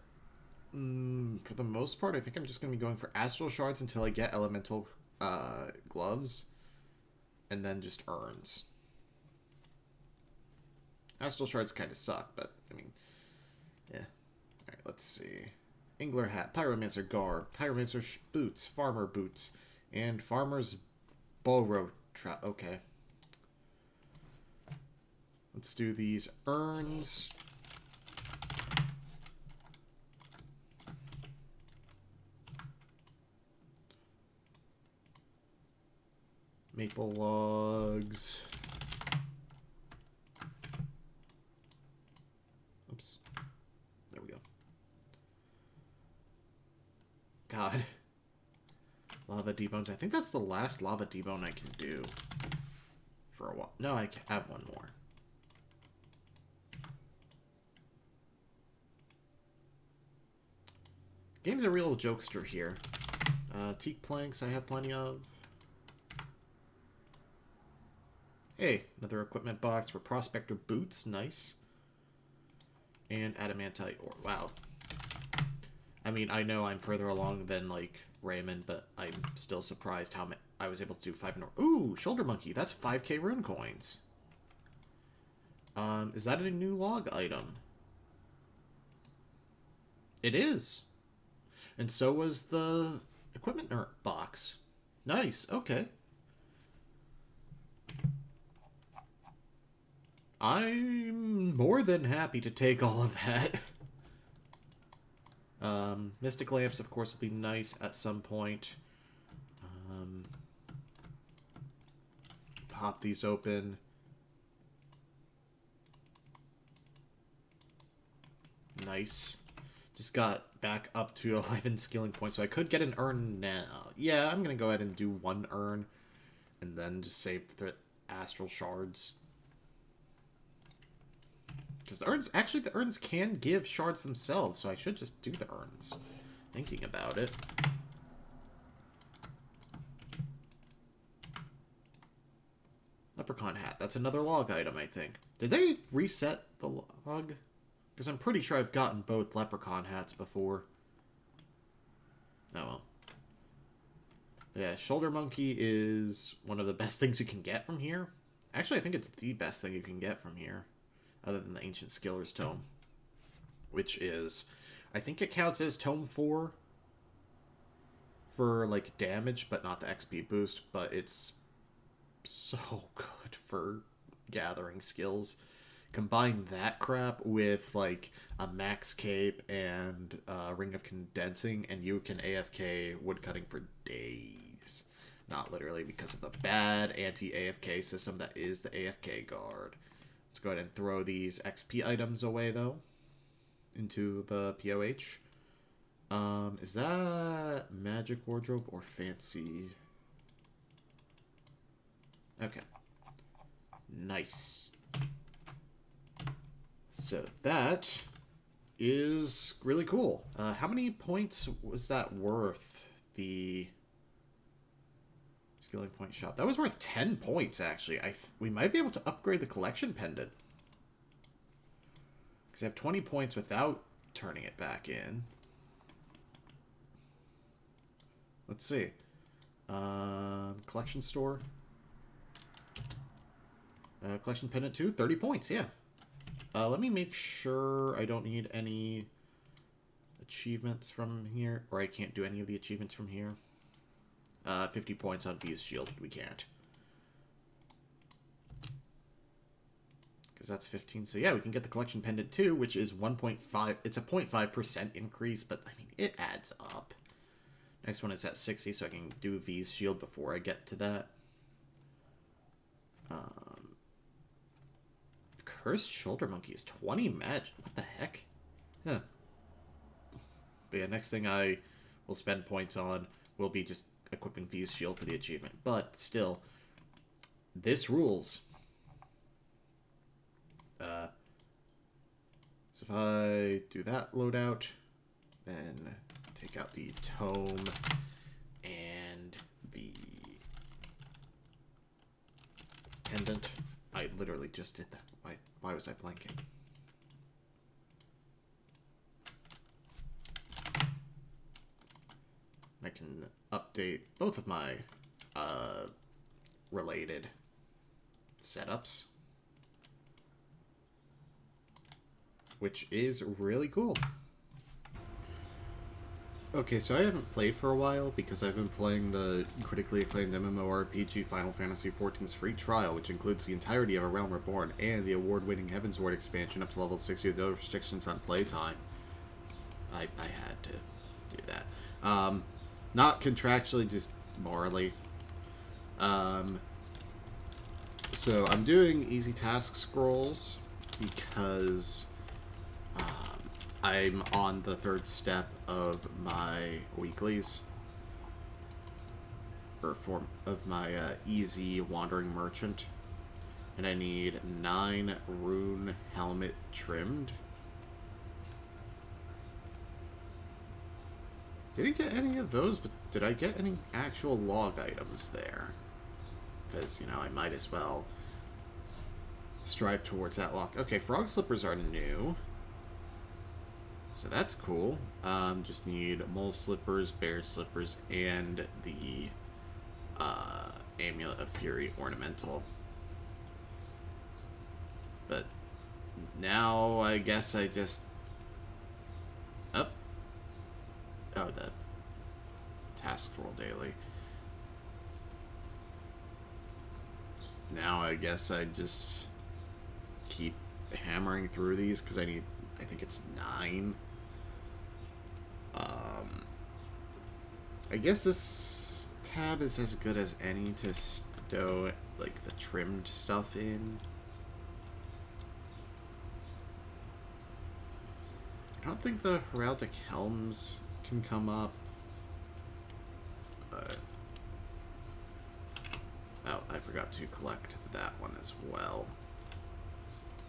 for the most part, I think I'm just going to be going for astral shards until I get elemental gloves. And then just urns. Astral shards kind of suck, but, I mean, yeah. Alright, let's see. Angler hat, pyromancer garb, pyromancer boots, farmer boots, and farmer's bulro trap. Okay. Let's do these urns. Maple logs. Oops. There we go. God. Lava debones. I think that's the last lava debone I can do for a while. No, I have one more. Game's a real jokester here. Teak planks I have plenty of. Hey, another equipment box for prospector boots. Nice. And adamantite ore. Wow. I mean, I know I'm further along than, like, Raymond, but I'm still surprised how I was able to do 5 in ore. Ooh, shoulder monkey. That's 5k rune coins. Is that a new log item? It is. And so was the equipment box. Nice. Okay. I'm more than happy to take all of that. Mystic lamps, of course, will be nice at some point. Pop these open. Nice. Just got back up to 11 skilling points, so I could get an urn now. Yeah, I'm going to go ahead and do 1 urn, and then just save the astral shards. Because the urns, actually the urns can give shards themselves, so I should just do the urns. Thinking about it. Leprechaun hat, that's another log item, I think. Did they reset the log? Because I'm pretty sure I've gotten both leprechaun hats before. Oh well. Yeah, shoulder monkey is one of the best things you can get from here. Actually, I think it's the best thing you can get from here. Other than the Ancient Skiller's Tome. Which is, I think it counts as Tome 4. For, like, damage, but not the XP boost. But it's so good for gathering skills. Combine that crap with, like, a max cape and a ring of condensing, and you can AFK woodcutting for days. Not literally, because of the bad anti-AFK system that is the AFK guard. Let's go ahead and throw these XP items away, though, into the POH. Is that magic wardrobe or fancy? Okay. Nice. So that is really cool. How many points was that worth, the skilling point shop? That was worth 10 points, actually. We might be able to upgrade the collection pendant. Because I have 20 points without turning it back in. Let's see. Collection store. Collection pendant 2, 30 points, yeah. Let me make sure I don't need any achievements from here. Or I can't do any of the achievements from here. 50 points on V's shield. We can't. Because that's 15. So yeah, we can get the collection pendant 2, which is 1.5. It's a 0.5% increase, but I mean, it adds up. Next one is at 60, so I can do V's shield before I get to that. Cursed shoulder monkey is 20 magic. What the heck? Yeah. But yeah, next thing I will spend points on will be just equipping V's shield for the achievement. But still, this rules. So if I do that loadout, then take out the tome and the pendant. I literally just did that. Why was I blanking? I can update both of my related setups, which is really cool. Okay, so I haven't played for a while because I've been playing the critically acclaimed MMORPG Final Fantasy XIV's free trial, which includes the entirety of A Realm Reborn and the award-winning Heavensward expansion up to level 60 with no restrictions on playtime. I had to do that. Not contractually, just morally. So I'm doing easy task scrolls because I'm on the third step of my weeklies, or form of my easy wandering merchant, and I need 9 rune helmet trimmed. Didn't get any of those, but did I get any actual log items there? Because, you know, I might as well strive towards that log. Okay, frog slippers are new. So that's cool. Just need mole slippers, bear slippers, and the Amulet of Fury ornamental. But now I guess I just... Oh, the task scroll daily. Now I guess I just keep hammering through these because I need... I think it's 9. I guess this tab is as good as any to stow, like, the trimmed stuff in. I don't think the heraldic helms can come up. But... oh, I forgot to collect that one as well.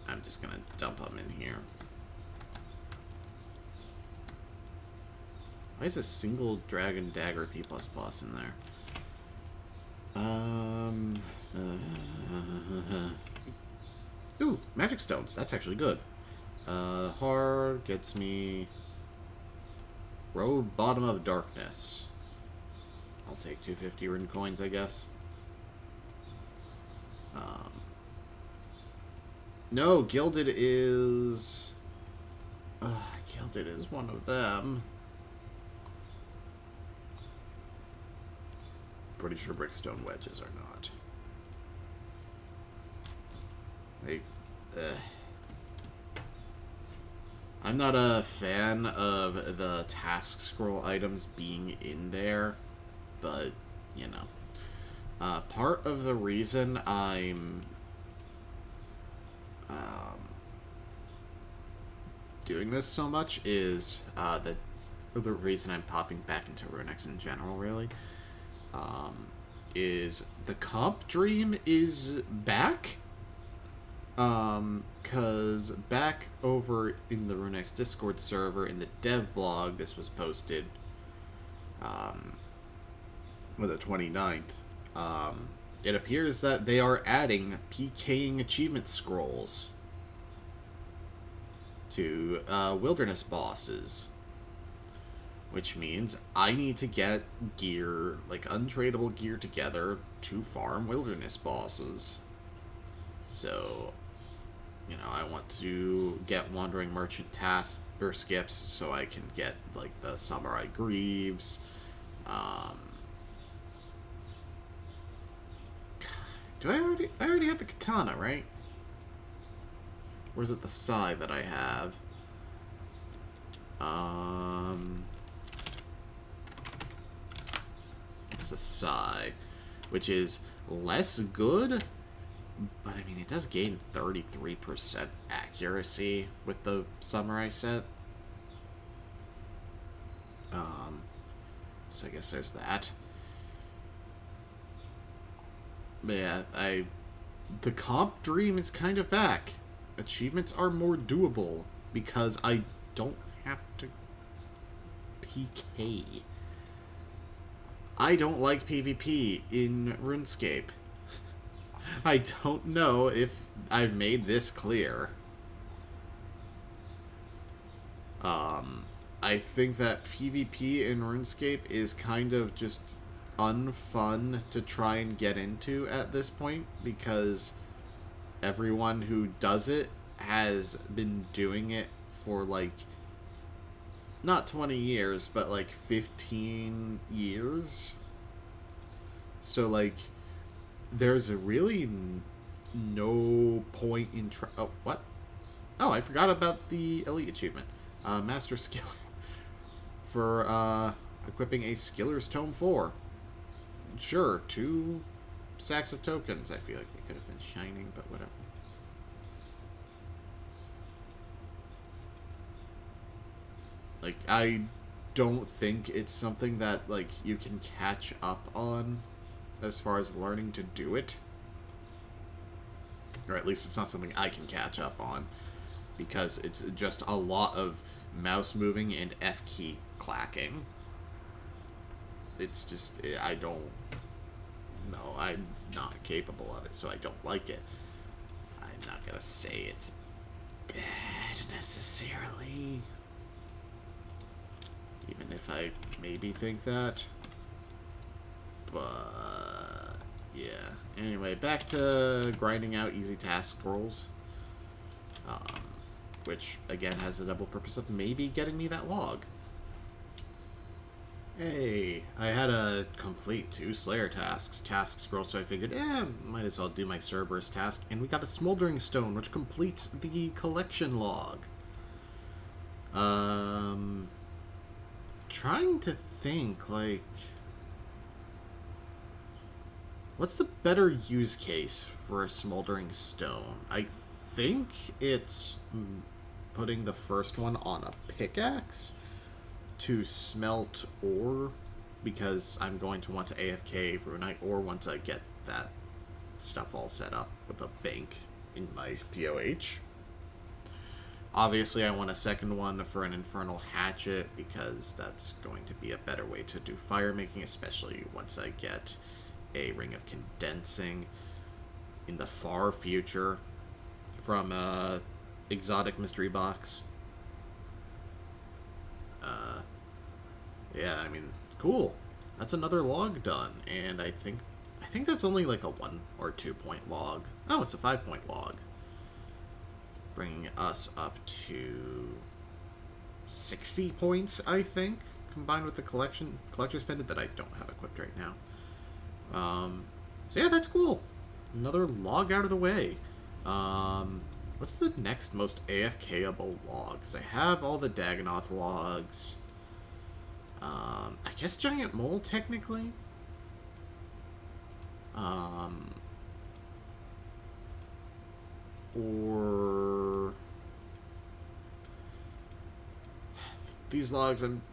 I'm just gonna dump them in here. Why is a single dragon dagger P++ in there? Ooh, magic stones. That's actually good. Hard gets me Robe Bottom of Darkness. I'll take 250 rune coins, I guess. No, Gilded is... Gilded is one of them. Pretty sure brickstone wedges are not. I'm not a fan of the task scroll items being in there, but, you know. Part of the reason I'm doing this so much is the reason I'm popping back into Runex in general, really. Is the comp dream is back. Cause back over in the Runex Discord server, in the dev blog, this was posted, on the 29th, it appears that they are adding PKing achievement scrolls to, wilderness bosses. Which means I need to get gear, like untradeable gear together to farm wilderness bosses. So, you know, I want to get Wandering Merchant tasks or skips so I can get, like, the Samurai Greaves. I already have the katana, right? Or is it the sai that I have? It's the sai, which is less good, but I mean, it does gain 33% accuracy with the samurai set. So I guess there's that. Yeah, the comp dream is kind of back. Achievements are more doable because I don't have to PK. I don't like PvP in RuneScape. I don't know if I've made this clear. I think that PvP in RuneScape is kind of just unfun to try and get into at this point because everyone who does it has been doing it for like not 20 years but like 15 years. So like there's really no point in oh, what? Oh, I forgot about the elite achievement. Master skill for equipping a Skiller's Tome 4. Sure, 2 sacks of tokens. I feel like it could have been shining, but whatever. Like, I don't think it's something that, like, you can catch up on as far as learning to do it. Or at least it's not something I can catch up on. Because it's just a lot of mouse moving and F key clacking. It's just, I don't know. I'm not capable of it, so I don't like it. I'm not gonna say it's bad necessarily. Even if I maybe think that. But, yeah. Anyway, back to grinding out easy task scrolls. Which, again, has the double purpose of maybe getting me that log. Hey, I had to complete 2 Slayer task scrolls, so I figured, might as well do my Cerberus task. And we got a Smoldering Stone, which completes the collection log. Trying to think, like, what's the better use case for a Smoldering Stone? I think it's putting the first one on a pickaxe to smelt ore, because I'm going to want to AFK Runite ore once I get that stuff all set up with a bank in my POH. Obviously, I want a second one for an Infernal Hatchet, because that's going to be a better way to do fire making, especially once I get a Ring of Condensing in the far future from Exotic Mystery Box. Yeah, I mean, cool. That's another log done, and I think that's only like a 1 or 2 point log. Oh, it's a 5 point log. Bringing us up to 60 points, I think, combined with the collector's pendant that I don't have equipped right now. So yeah, that's cool. Another log out of the way. What's the next most AFK-able logs? I have all the Dagonoth logs. I guess Giant Mole, technically. Or these logs, I'm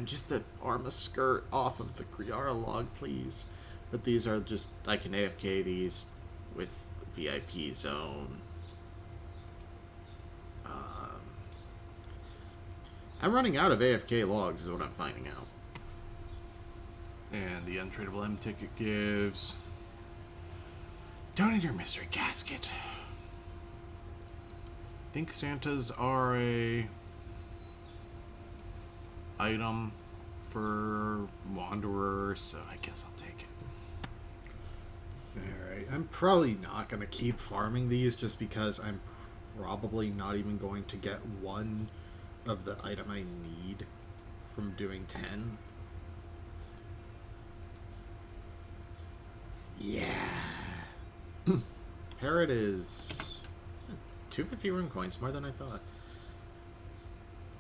just the Arma skirt off of the Kriara log, please. But these are just, I can AFK these with VIP zone. I'm running out of AFK logs is what I'm finding out. And the untradeable M ticket gives Donator Mystery Casket. I think Santas are a item for Wanderer, so I guess I'll take it. Alright, I'm probably not going to keep farming these just because I'm probably not even going to get one of the item I need from doing 10. Yeah. Parrot is 250 rune coins, more than I thought.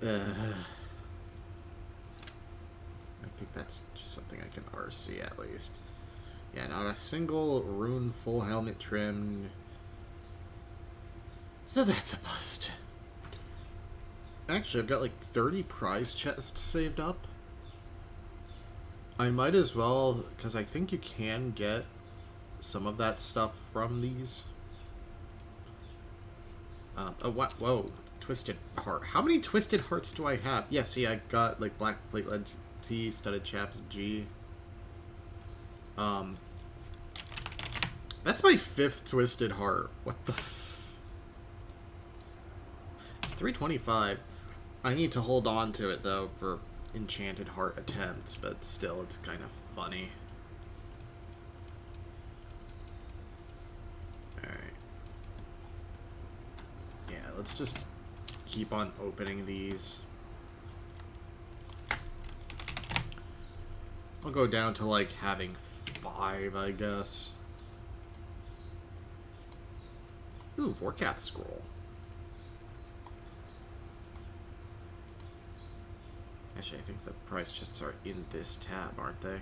I think that's just something I can RC at least. Yeah, not a single rune full helmet trimmed. So that's a bust. Actually, I've got like 30 prize chests saved up. I might as well, because I think you can get some of that stuff from these. Oh, what? Whoa. Twisted heart. How many twisted hearts do I have? Yeah, see, I got, like, black platelets T, studded chaps G. Um, that's my 5th twisted heart. What the It's 325. I need to hold on to it, though, for enchanted heart attempts, but still, it's kind of funny. Alright. Yeah, let's just keep on opening these. I'll go down to, like, having 5, I guess. Ooh, Vorkath Scroll. Actually, I think the price chests are in this tab, aren't they?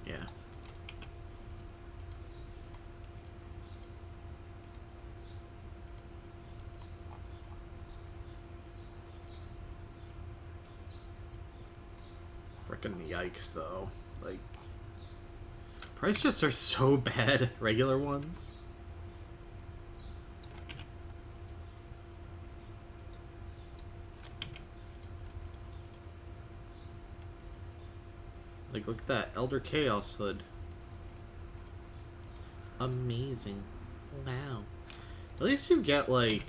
Yeah. Frickin' yikes, though. Like, price chests are so bad, regular ones. Like, look at that. Elder Chaos Hood. Amazing. Wow. At least you get, like,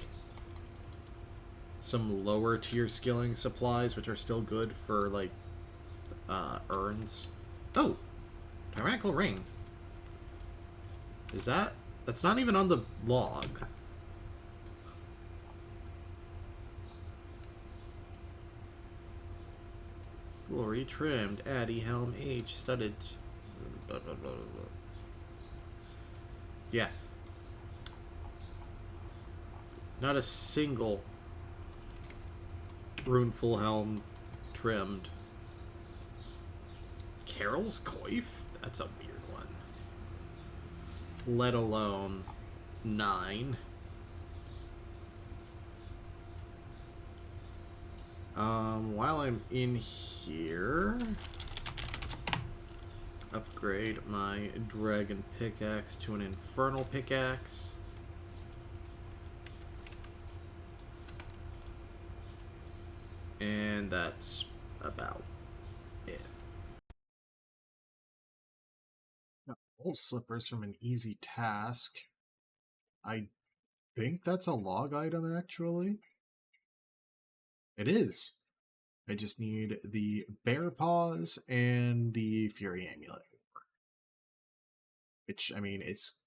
some lower tier skilling supplies, which are still good for, like, urns. Oh! Tyrannical Ring. Is that... That's not even on the log. Glory trimmed. Addy Helm H. Studded. Blah, blah, blah, blah. Yeah. Not a single runeful helm trimmed. Carol's Coif? That's a weird one. Let alone 9. While I'm in here, upgrade my dragon pickaxe to an infernal pickaxe. And that's about it. Old slippers from an easy task. I think that's a log item, actually. It is. I just need the bear paws and the fury amulet. Which, I mean, it's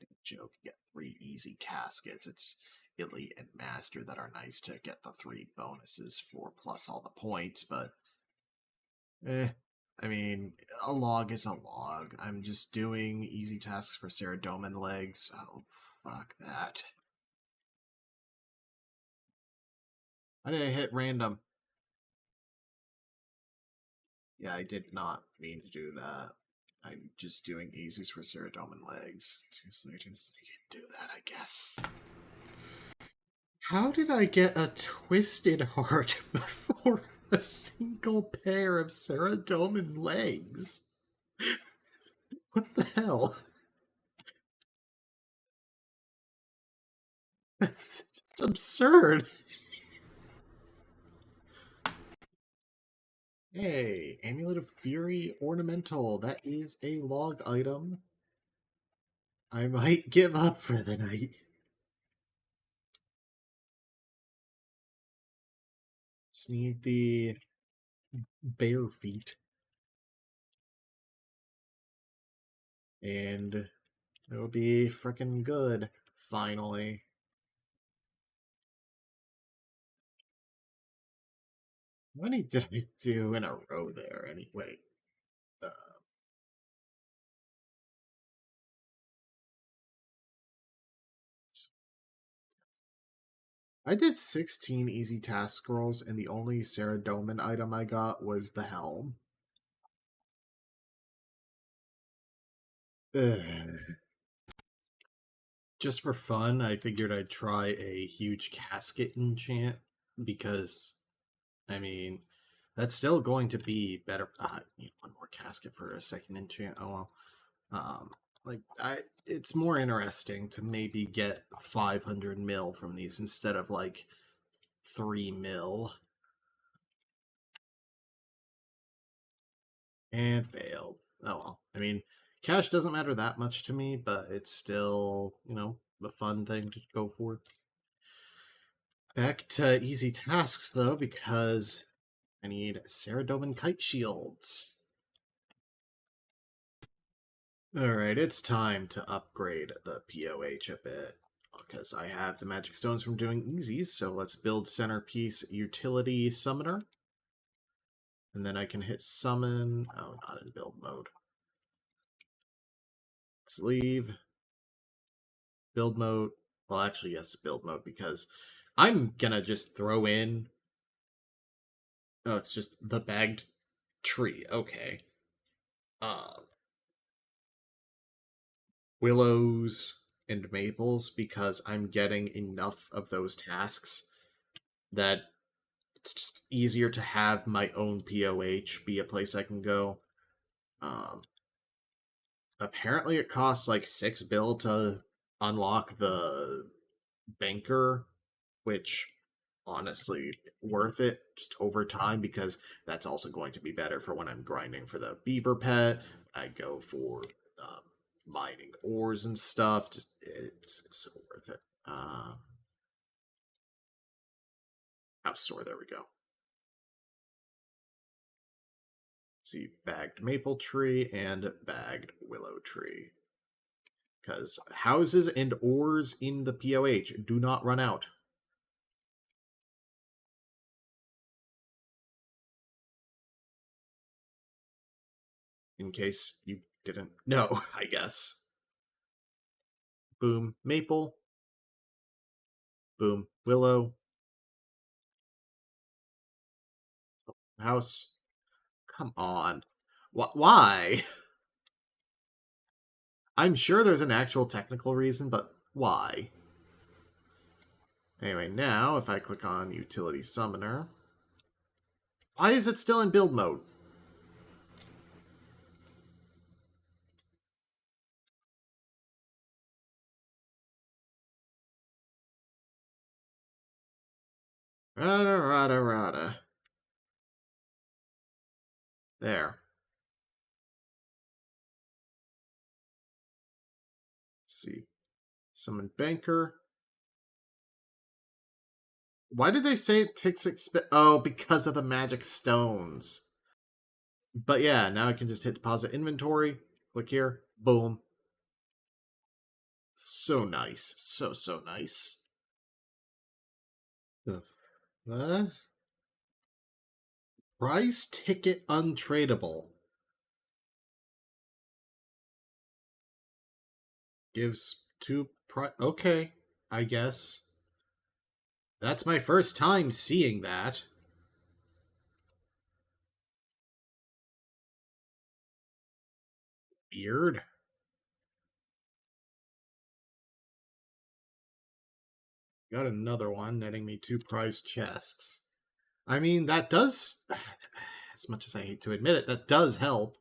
a joke. You get 3 easy caskets. It's elite and master that are nice to get the 3 bonuses for plus all the points, but I mean, a log is a log. I'm just doing easy tasks for Saradomin legs. Oh, fuck that. Why did I hit random? Yeah, I did not mean to do that. I'm just doing easies for Saradomin legs. Just do that, I guess. How did I get a twisted heart before a single pair of Saradomin legs? What the hell? That's absurd. Hey, Amulet of Fury Ornamental. That is a log item. I might give up for the night. Just need the bare feet. And it'll be freaking good, finally. How many did I do in a row there, anyway? Uh, I did 16 easy task scrolls, and the only Saradomin item I got was the helm. Ugh. Just for fun, I figured I'd try a huge casket enchant, because, I mean, That's still going to be better. Need one more casket for a second enchant. Oh well. Like it's more interesting to maybe get 500 mil from these instead of like 3 mil. And failed. Oh well. I mean, cash doesn't matter that much to me, but it's still, a fun thing to go for. Back to easy tasks though, because I need Ceradoman Kite Shields. Alright, it's time to upgrade the POH a bit. Because I have the magic stones from doing easies, so let's build centerpiece utility summoner. And then I can hit summon. Oh, not in build mode. Let's leave. Build mode. Well, actually, yes, build mode, because I'm gonna just throw in. Oh, it's just the bagged tree. Okay. Uh, Willows and maples, because I'm getting enough of those tasks that it's just easier to have my own POH be a place I can go. Um, Apparently, it costs like 6 bill to unlock the banker, which honestly worth it just over time, because that's also going to be better for when I'm grinding for the beaver pet. I go for um, mining ores and stuff. Just it's so worth it. House store. There we go. See, bagged maple tree and bagged willow tree. Because houses and ores in the POH do not run out. In case you didn't know, I guess. Boom, maple. Boom, willow. House. Come on. Why? I'm sure there's an actual technical reason, but why? Anyway, now if I click on Utility Summoner, why is it still in build mode? Rada, rada, rada. There. Let's see. Summon Banker. Why did they say it takes Oh, because of the magic stones. But yeah, now I can just hit deposit inventory. Click here. Boom. So nice. So nice. Ugh. Prize ticket untradeable. Gives two okay, I guess. That's my first time seeing that. Weird. Got another one netting me 2 prize chests. I mean, that does, as much as I hate to admit it, that does help.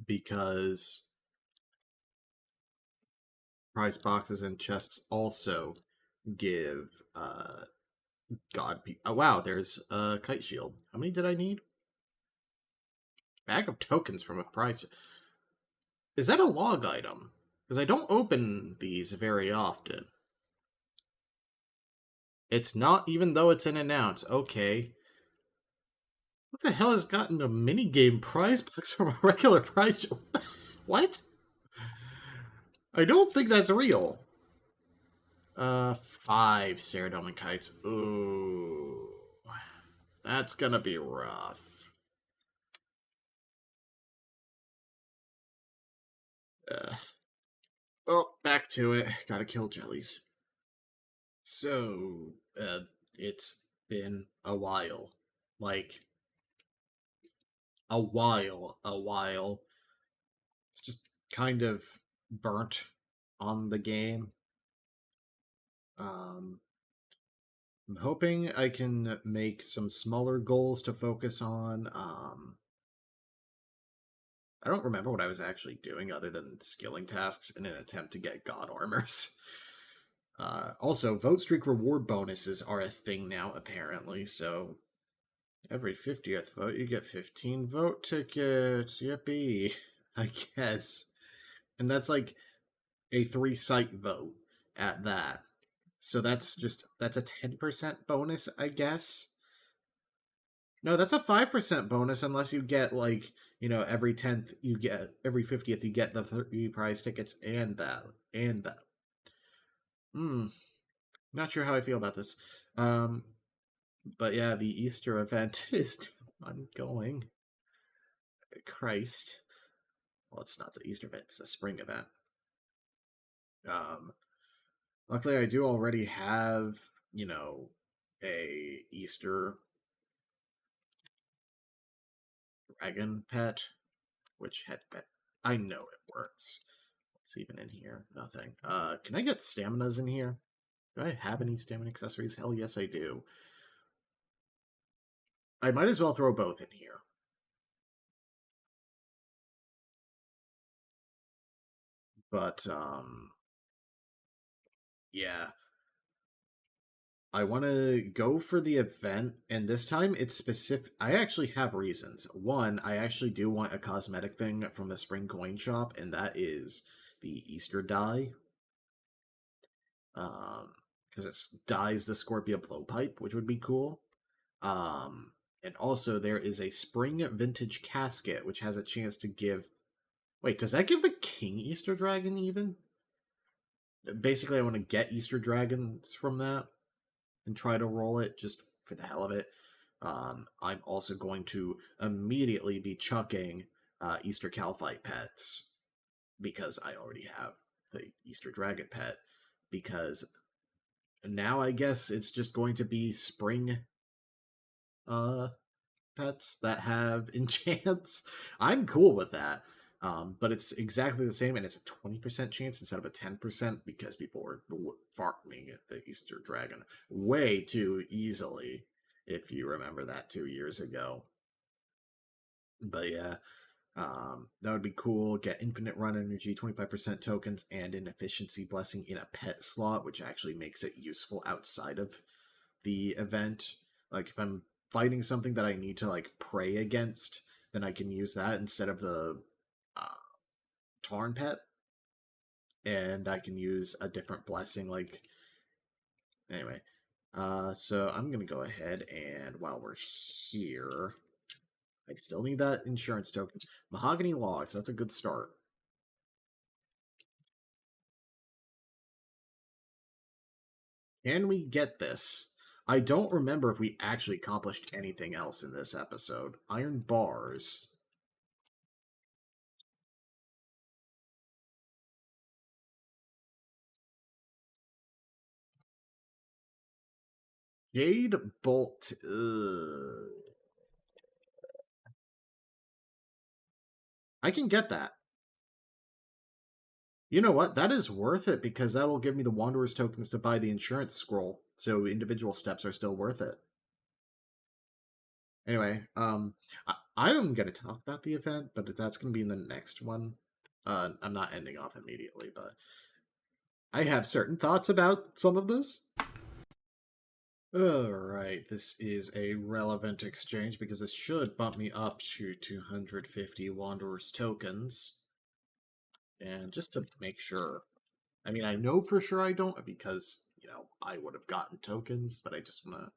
Because prize boxes and chests also give oh wow, there's a kite shield. How many did I need? Bag of tokens from a prize. Is that a log item? Because I don't open these very often. It's not, even though it's an announce. Okay. What the hell has gotten a minigame prize box from a regular prize? What? I don't think that's real. 5 Ceradoman kites. Ooh. That's gonna be rough. Oh, back to it. Gotta kill jellies. So, it's been a while. Like, a while. It's just kind of burnt on the game. Um, I'm hoping I can make some smaller goals to focus on. I don't remember what I was actually doing other than skilling tasks in an attempt to get god armors. Also, vote streak reward bonuses are a thing now, apparently, so every 50th vote you get 15 vote tickets. Yippee. I guess. And that's like a 3-site vote at that. So that's a 10% bonus, I guess. No, that's a 5% bonus unless you get like, every 10th you get every 50th you get the 30 prize tickets and that. Hmm, not sure how I feel about this. Um but yeah, the Easter event is ongoing. Christ. Well, it's not the Easter event, it's the spring event. Um Luckily I do already have, a Easter dragon pet, which had pet. I know it works. What's even in here? Nothing. Can I get staminas in here? Do I have any stamina accessories? Hell yes, I do. I might as well throw both in here. But, yeah. I want to go for the event, and this time it's specific. I actually have reasons. One, I actually do want a cosmetic thing from the spring coin shop, and that is the Easter dye. Because it dyes the Scorpio blowpipe, which would be cool. And also there is a spring vintage casket, which has a chance to give. Wait, does that give the king Easter dragon even? Basically, I want to get Easter dragons from that and try to roll it just for the hell of it. I'm also going to immediately be chucking Easter Calphite pets because I already have the Easter Dragon pet. Because now I guess it's just going to be spring uh, pets that have enchants. I'm cool with that. But it's exactly the same, and it's a 20% chance instead of a 10% because people were farming the Easter Dragon way too easily, if you remember that 2 years ago. But yeah, that would be cool. Get infinite run energy, 25% tokens, and an efficiency blessing in a pet slot, which actually makes it useful outside of the event. Like if I'm fighting something that I need to like pray against, then I can use that instead of the uh, Tarn pet, and I can use a different blessing. Like anyway, so I'm gonna go ahead and while we're here, I still need that insurance token. Mahogany logs. That's a good start. Can we get this? I don't remember if we actually accomplished anything else in this episode. Iron bars. Jade bolt. I can get that. You know what? That is worth it because that will give me the Wanderer's tokens to buy the insurance scroll. So individual steps are still worth it. Anyway, I'm going to talk about the event, but that's going to be in the next one. I'm not ending off immediately, but I have certain thoughts about some of this. Alright, this is a relevant exchange because this should bump me up to 250 Wanderer's tokens. And just to make sure, I mean, I know for sure I don't because, I would have gotten tokens, but I just want to.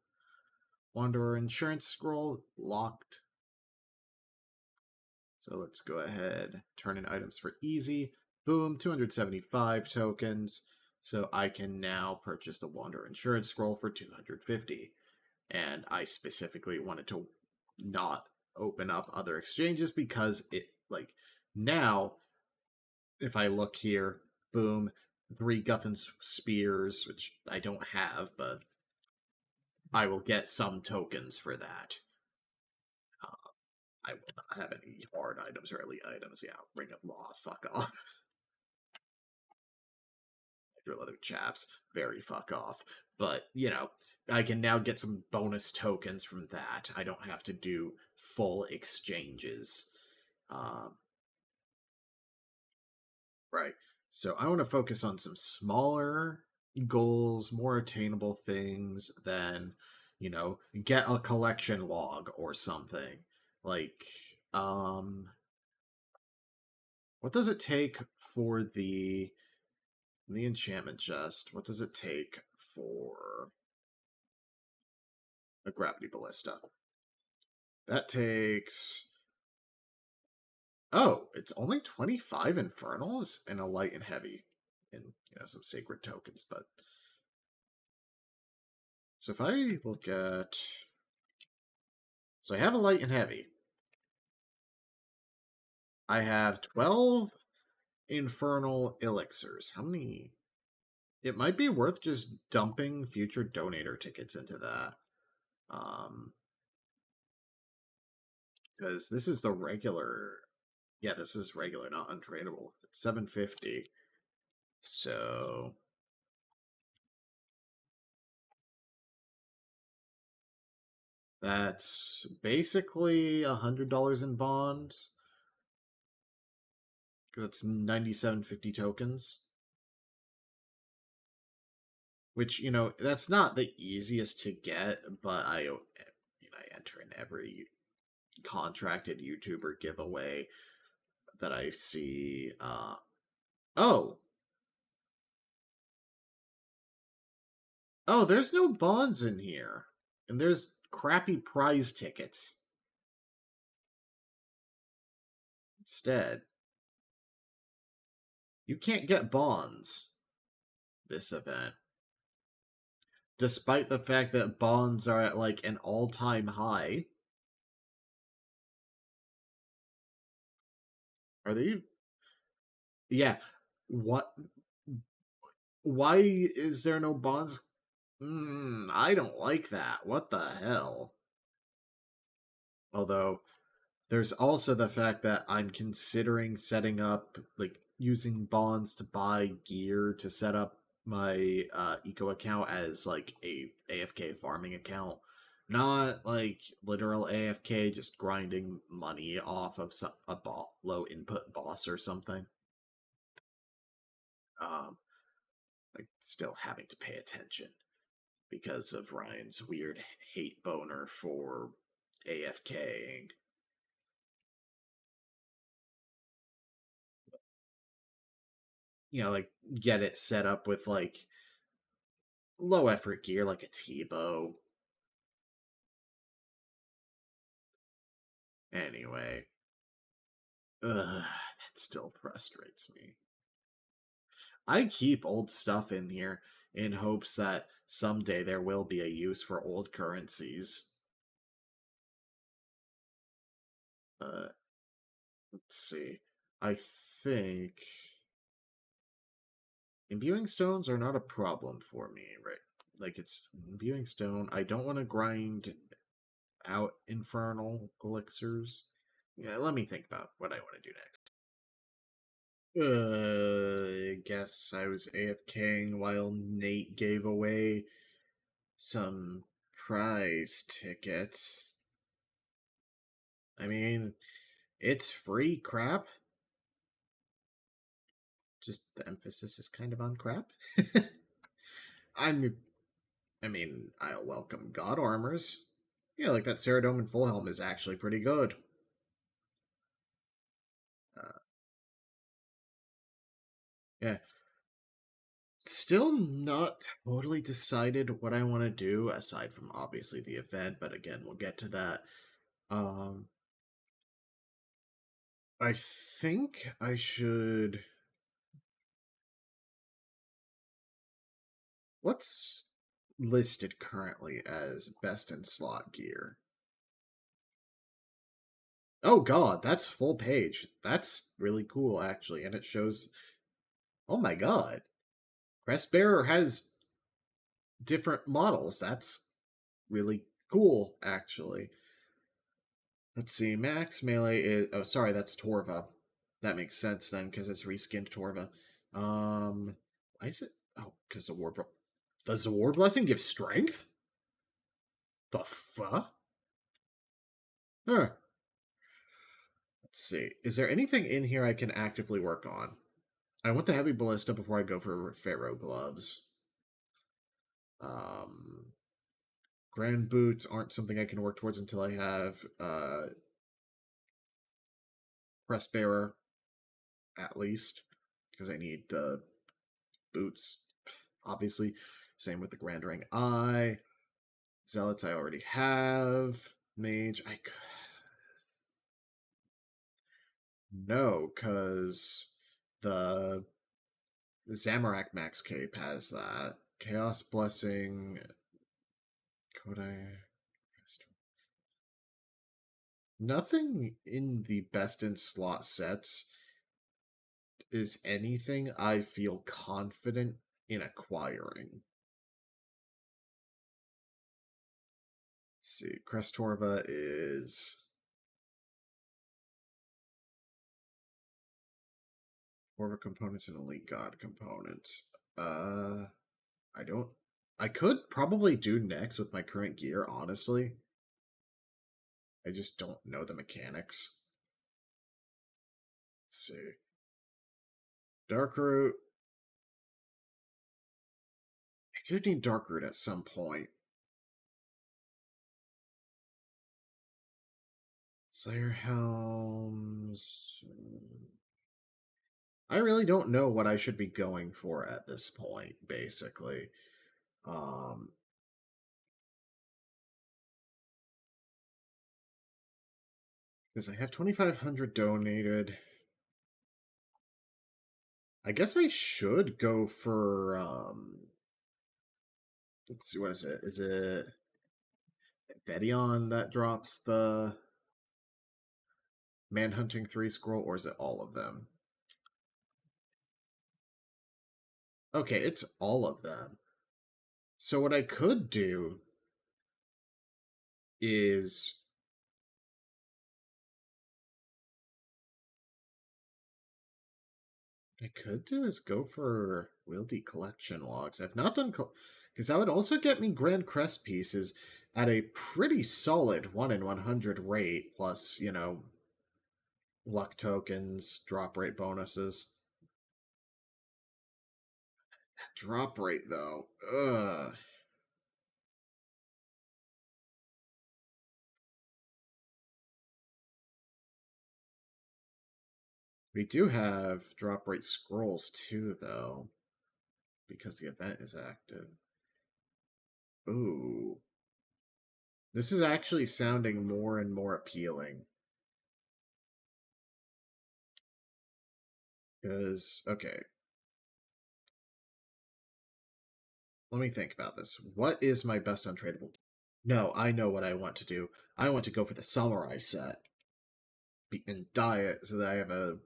Wanderer insurance scroll locked. So let's go ahead, turn in items for easy. Boom, 275 tokens. So I can now purchase the Wanderer insurance scroll for 250. And I specifically wanted to not open up other exchanges because it, like, now, if I look here, boom, 3 Guthan's spears, which I don't have, but I will get some tokens for that. I will not have any hard items or elite items. Yeah, Ring of Law, fuck off. other chaps. Very fuck off. But, you know, I can now get some bonus tokens from that. I don't have to do full exchanges. Um, right. So I want to focus on some smaller goals, more attainable things than, you know, get a collection log or something. Like, what does it take for the enchantment chest? What does it take for a gravity ballista? That takes. Oh, it's only 25 infernals and a light and heavy. And, you know, some sacred tokens, but. So if I look at. So I have a light and heavy. I have 12 infernal elixirs. How many? It might be worth just dumping future donator tickets into that. Because this is the regular. Yeah, this is regular, not untradeable. It's 750. So that's basically $100 in bonds. Because it's 9750 tokens. Which, you know, that's not the easiest to get, but I enter in every contracted YouTuber giveaway that I see. Oh, there's no bonds in here, and there's crappy prize tickets instead. You can't get bonds this event, despite the fact that bonds are at like an all-time high. Are they? Yeah. What? Why is there no bonds? I don't like that. What the hell? Although, there's also the fact that I'm considering setting up, like, using bonds to buy gear to set up my eco account as, like, a AFK farming account. Not, like, literal AFK, just grinding money off of a low input boss or something. Um, like, still having to pay attention because of Ryan's weird hate boner for AFKing. You know, like, get it set up with, like, low effort gear like a T-bow. Anyway. Ugh, that still frustrates me. I keep old stuff in here in hopes that someday there will be a use for old currencies. Let's see. I think imbuing stones are not a problem for me, right? Like, it's imbuing stone. I don't want to grind out infernal elixirs. Yeah, let me think about what I want to do next. I guess I was AFKing while Nate gave away some prize tickets. I mean, it's free crap. Just the emphasis is kind of on crap. I'm I mean, I'll welcome God Armors. Yeah, like that Ceradome and Full Helm is actually pretty good. Uh, yeah. Still not totally decided what I want to do, aside from obviously the event, but again, we'll get to that. I think I should. What's listed currently as best in slot gear? Oh god, that's full page. That's really cool, actually, and it shows. Oh my god, Crest Bearer has different models. That's really cool, actually. Let's see. Max melee is. Oh, sorry, that's Torva. That makes sense then, because it's reskinned Torva. Why is it? Oh, because does the war blessing give strength? The fuck? Huh. Let's see. Is there anything in here I can actively work on? I want the heavy ballista before I go for Pharaoh gloves. Um, Grand boots aren't something I can work towards until I have crest bearer, at least, because I need the boots. Obviously, same with the Grand Ring Eye. Zealots I already have. Mage I could. No, because the Zamorak Max Cape has that. Chaos Blessing. Kodai. Nothing in the best in slot sets is anything I feel confident in acquiring. Let's see. Krestorva is Torva components and Elite God components. I don't. I could probably do next with my current gear, honestly. I just don't know the mechanics. Let's see. Darkroot. I do need Darkroot at some point. Slayer Helms. I really don't know what I should be going for at this point, basically. Because I have 2,500 donated. I guess I should go for, let's see, what is it? Is it Bedion that drops the Manhunting 3 scroll, or is it all of them? Okay, it's all of them. So what I could do is go for Wieldy collection logs. I've not done because that would also get me Grand Crest pieces at a pretty solid 1 in 100 rate, plus, luck tokens, drop rate bonuses. Drop rate, though. Ugh. We do have drop rate scrolls, too, though, because the event is active. Ooh. This is actually sounding more and more appealing. Because, okay. Let me think about this. What is my best untradeable? No, I know what I want to do. I want to go for the samurai set and dye it so that I have a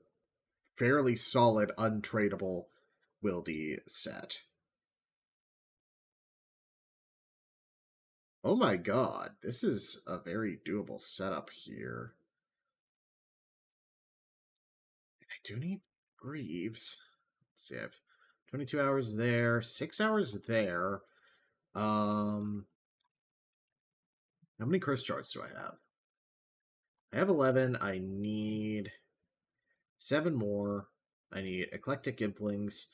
fairly solid untradeable Wildy set. Oh my god, this is a very doable setup here. I do need Greaves. Let's see, I have 22 hours there, 6 hours there. How many curse charts do I have? I have 11. I need 7 more. I need Eclectic Implings.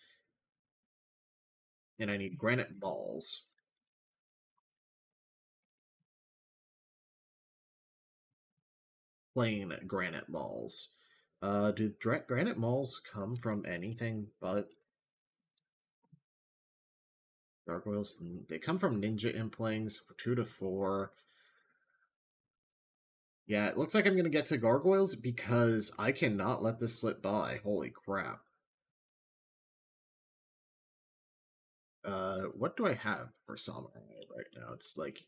And I need Granite Balls. Plain Granite Balls. Do Granite Balls come from anything but Gargoyles? They come from Ninja Implings, 2 to 4. Yeah, it looks like I'm going to get to Gargoyles because I cannot let this slip by. Holy crap. What do I have for Samurai right now? It's like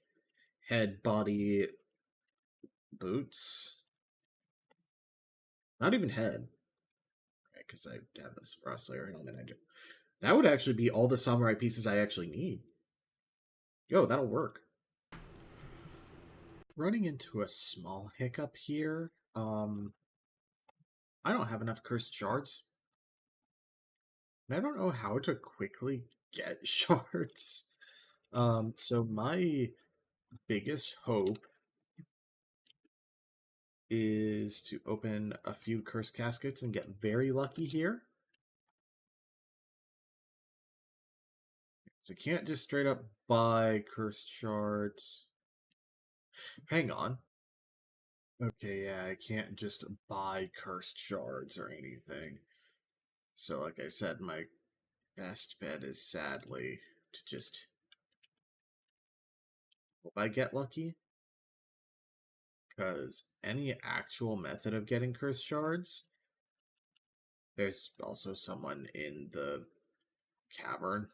head, body, boots. Not even head. Because I have this Frost Slayer helmet. I do. That would actually be all the Samurai pieces I actually need. Yo, that'll work. Running into a small hiccup here. I don't have enough cursed shards. And I don't know how to quickly get shards. So my biggest hope is to open a few cursed caskets and get very lucky here. So I can't just straight up buy cursed shards. Hang on. Okay, yeah, I can't just buy cursed shards or anything. So like I said, my best bet is sadly to just hope I get lucky. Because any actual method of getting cursed shards, there's also someone in the cavern.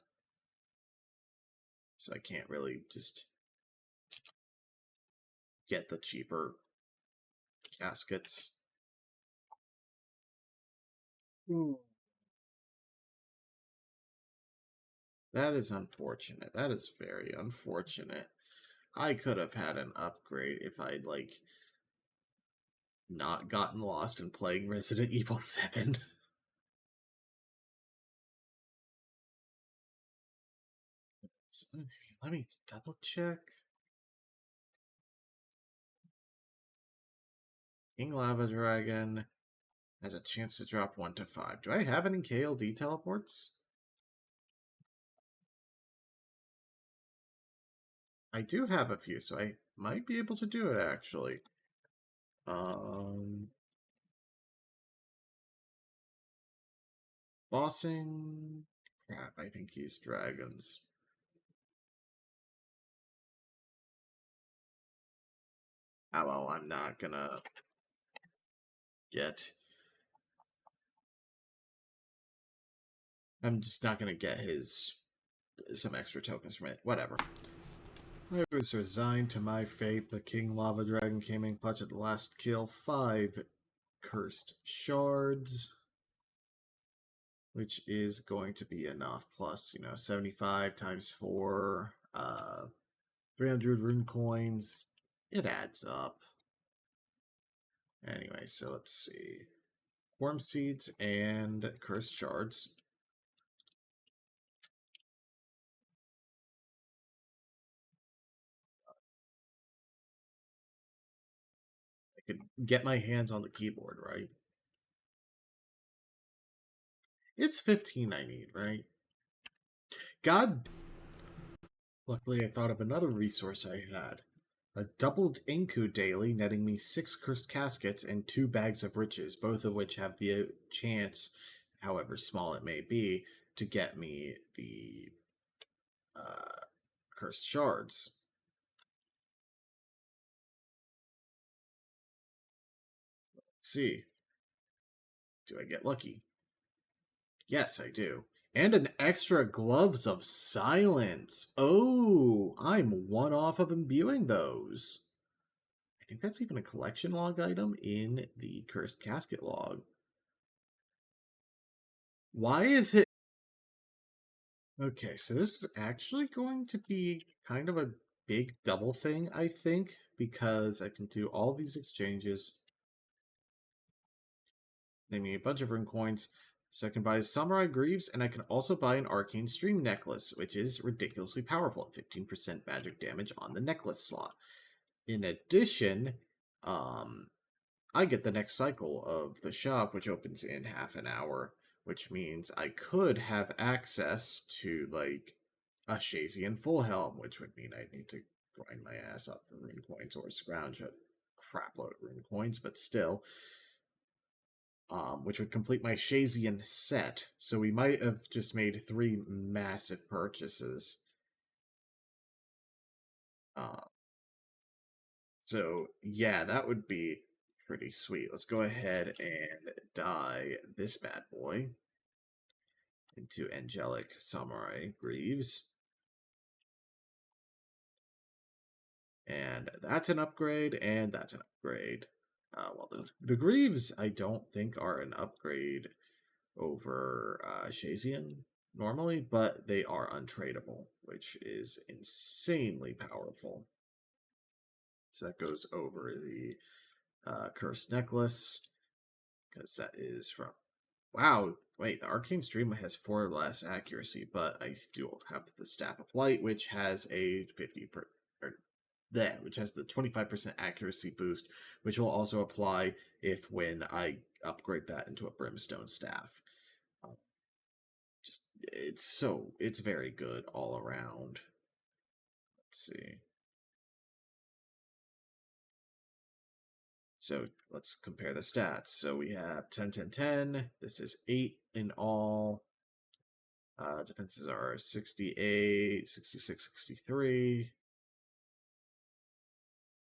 So I can't really just get the cheaper caskets. That is unfortunate. That is very unfortunate. I could have had an upgrade if I'd, like, not gotten lost in playing Resident Evil 7. So, let me double check. King Lava Dragon has a chance to drop 1 to 5. Do I have any KLD teleports? I do have a few, so I might be able to do it, actually. Bossing... Crap, I think he's dragons. Ah, well, I'm not gonna get... I'm just not gonna get his... some extra tokens from it. Whatever. I was resigned to my fate. The King Lava Dragon came in clutch at the last kill. 5 cursed shards, which is going to be enough. Plus, 75 times 4, 300 rune coins. It adds up. Anyway, so let's see. Worm seeds and cursed shards. I could get my hands on the keyboard, right? It's 15 I need, right? God. Luckily, I thought of another resource I had. A doubled Inku daily, netting me 6 cursed caskets and 2 bags of riches, both of which have the chance, however small it may be, to get me the cursed shards. Let's see. Do I get lucky? Yes, I do. And an extra Gloves of Silence. Oh, I'm 1 off of imbuing those. I think that's even a collection log item in the Cursed Casket log. Why is it... Okay, so this is actually going to be kind of a big double thing, I think, because I can do all these exchanges. They mean a bunch of rune coins. So I can buy Samurai Greaves, and I can also buy an Arcane Stream necklace, which is ridiculously powerful, 15% magic damage on the necklace slot. In addition, I get the next cycle of the shop, which opens in half an hour, which means I could have access to, like, a Shazian Full Helm, which would mean I'd need to grind my ass up for rune coins or scrounge a crapload of rune coins, but still. Which would complete my Shazian set. So we might have just made 3 massive purchases. So yeah, that would be pretty sweet. Let's go ahead and dye this bad boy into Angelic Samurai Greaves. And that's an upgrade, and that's an upgrade. Well, the Greaves, I don't think, are an upgrade over Shazian normally, but they are untradeable, which is insanely powerful. So that goes over the Cursed Necklace, because that is from Wow, wait, the Arcane Stream has 4 less accuracy, but I do have the Staff of Light, which has a 50 per, or that, which has the 25% accuracy boost, which will also apply if when I upgrade that into a Brimstone Staff. Um, just it's very good all around. Let's see. So let's compare the stats. So we have 10, 10, 10. This is 8 in all. Defenses are 68, 66, 63.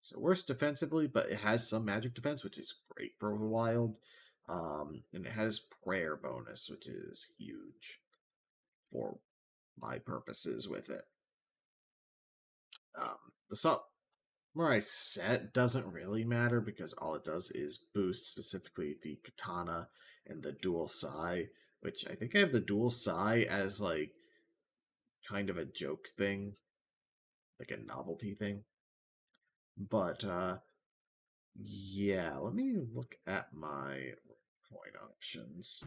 So worse defensively, but it has some magic defense, which is great for the wild. And it has prayer bonus, which is huge for my purposes with it. The samurai set doesn't really matter because all it does is boost specifically the katana and the dual sai, which I think I have the dual sai as like kind of a joke thing, like a novelty thing. But yeah, let me look at my coin options.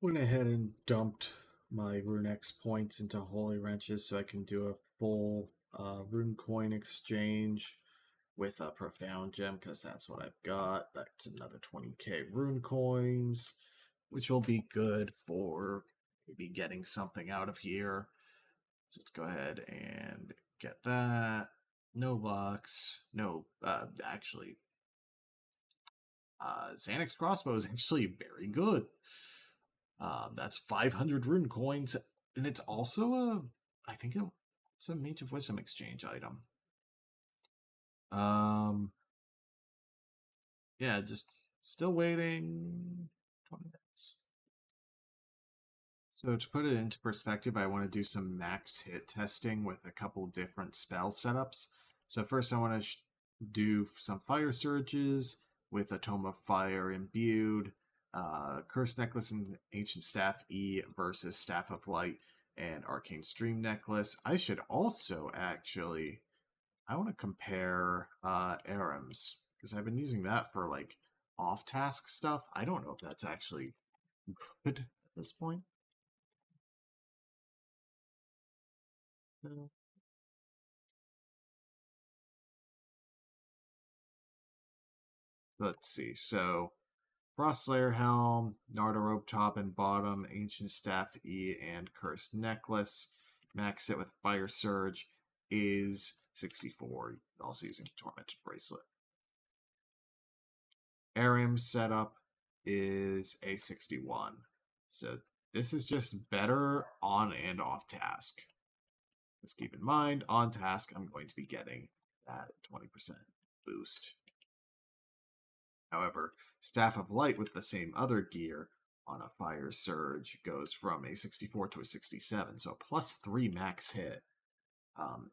Went ahead and dumped my Runex points into Holy Wrenches so I can do a full rune coin exchange with a Profound Gem because that's what I've got. That's another 20k rune coins, which will be good for maybe getting something out of here. So let's go ahead and get that. No Lux. No, actually, Xanax Crossbow is actually very good. That's 500 rune coins, and it's also I think it's a Mage of Wisdom exchange item. Yeah, just still waiting 20 minutes. So to put it into perspective, I want to do some max hit testing with a couple different spell setups. So first I want to do some Fire Surges with a Tome of Fire imbued, Curse Necklace and Ancient Staff E versus Staff of Light and Arcane Stream Necklace. I should also actually, I want to compare Aram's, because I've been using that for like off-task stuff. I don't know if that's actually good at this point. Let's see. So, Frostslayer Helm, Narda Rope Top and Bottom, Ancient Staff E, and Cursed Necklace. Max it with Fire Surge is 64, also using Tormented Bracelet. Arim's setup is a 61. So, this is just better on and off task. Just keep in mind, on task, I'm going to be getting that 20% boost. However, Staff of Light with the same other gear on a Fire Surge goes from a 64 to a 67, so a +3 max hit.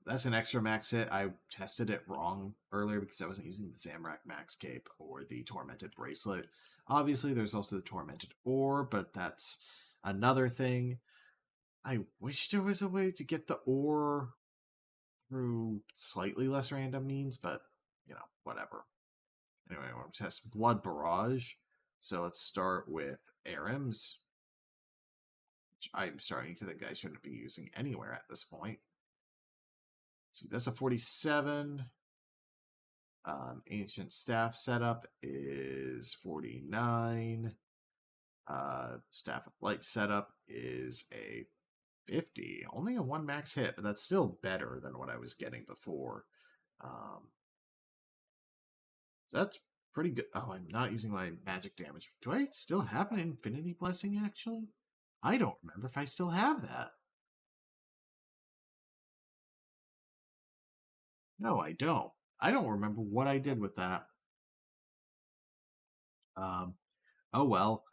That's an extra max hit. I tested it wrong earlier because I wasn't using the Zamrak Max Cape or the Tormented Bracelet. Obviously, there's also the Tormented Ore, but that's another thing. I wish there was a way to get the ore through slightly less random means, but, whatever. Anyway, I want to test Blood Barrage. So let's start with Aram's, which I'm starting to think I shouldn't be using anywhere at this point. See, that's a 47. Ancient Staff setup is 49. Staff of Light setup is a 50. Only a 1 max hit, but that's still better than what I was getting before. So that's pretty good. Oh, I'm not using my magic damage. Do I still have an Infinity Blessing, actually? I don't remember if I still have that. No, I don't. I don't remember what I did with that. Oh well.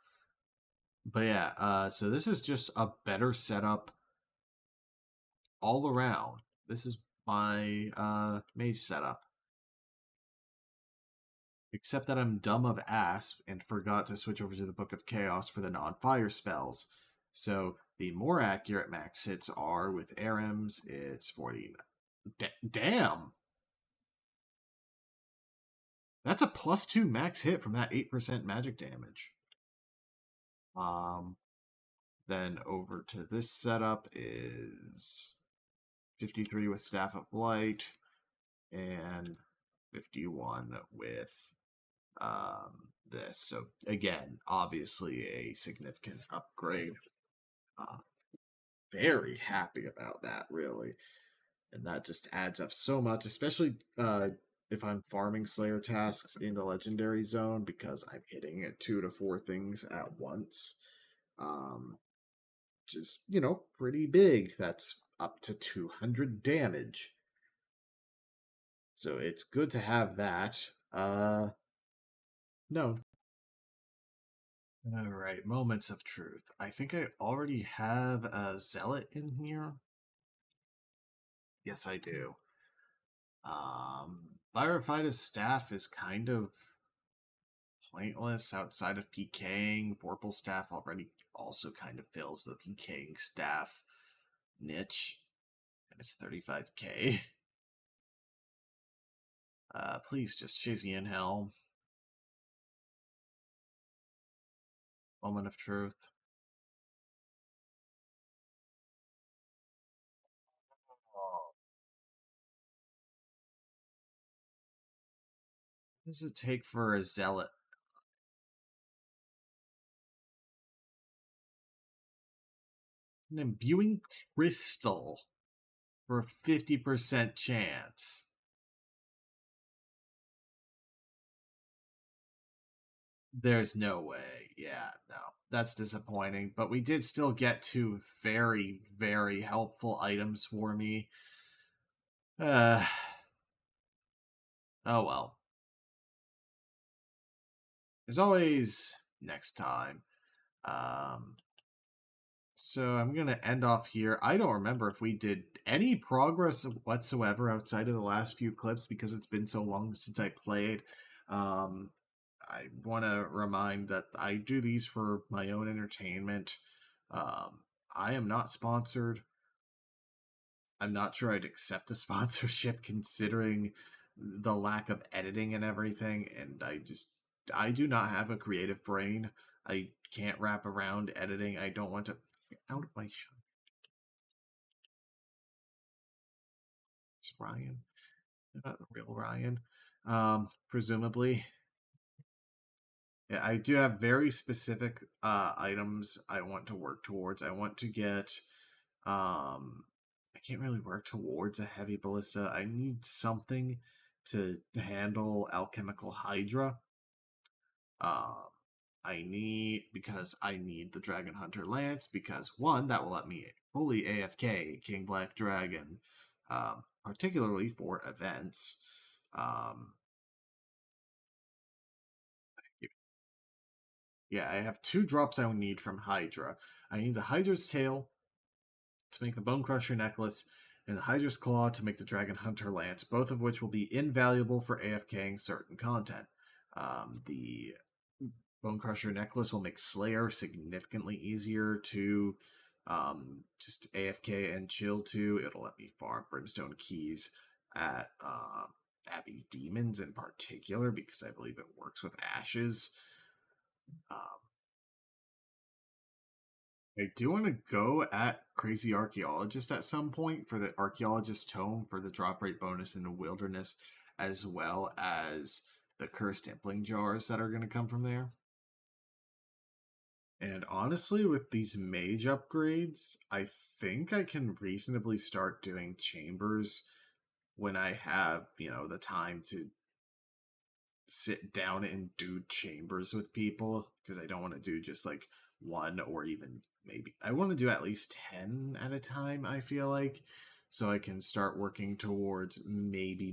But yeah, so this is just a better setup all around. This is my mage setup. Except that I'm dumb of ass and forgot to switch over to the Book of Chaos for the non-fire spells. So the more accurate max hits are with Aram's, it's 40. Damn! That's a +2 max hit from that 8% magic damage. Then over to this setup is 53 with Staff of Light and 51 with this. So again, obviously a significant upgrade. Very happy about that, really. And that just adds up so much, especially if I'm farming Slayer tasks in the Legendary Zone, because I'm hitting 2 to 4 things at once. Which is, pretty big. That's up to 200 damage. So it's good to have that. No. Alright, moments of truth. I think I already have a Zealot in here. Yes, I do. Pyrophyta's staff is kind of pointless outside of PKing. Vorpal staff already also kind of fills the PKing staff niche. And it's 35k. Please just Shizzy in hell. Moment of truth. What does it take for a Zealot? An imbuing crystal for a 50% chance. There's no way. Yeah, no. That's disappointing. But we did still get 2 very, very helpful items for me. Oh well. As always, next time. So I'm going to end off here. I don't remember if we did any progress whatsoever outside of the last few clips because it's been so long since I played. I want to remind that I do these for my own entertainment. I am not sponsored. I'm not sure I'd accept a sponsorship considering the lack of editing and everything. And I do not have a creative brain. I can't wrap around editing. I don't want to get out of my shot. It's Ryan. Not the real Ryan. Presumably. Yeah, I do have very specific items I want to work towards. I want to get I can't really work towards a heavy ballista. I need something to handle alchemical hydra. Um because I need the Dragon Hunter Lance because one, that will let me fully AFK King Black Dragon, particularly for events. Yeah, I have 2 drops I need from Hydra. I need the Hydra's Tail to make the Bone Crusher necklace, and the Hydra's Claw to make the Dragon Hunter lance, both of which will be invaluable for AFKing certain content. The Bone Crusher necklace will make Slayer significantly easier to just AFK and chill to. It'll let me farm Brimstone Keys at Abbey Demons in particular because I believe it works with Ashes. Um, I do want to go at Crazy Archaeologist at some point for the Archaeologist Tome for the drop rate bonus in the Wilderness, as well as the Cursed Impling Jars that are going to come from there. And honestly, with these mage upgrades, I think I can reasonably start doing chambers when I have, the time to sit down and do chambers with people because I don't want to do just like one or even maybe I want to do at least 10 at a time, I feel like, so I can start working towards maybe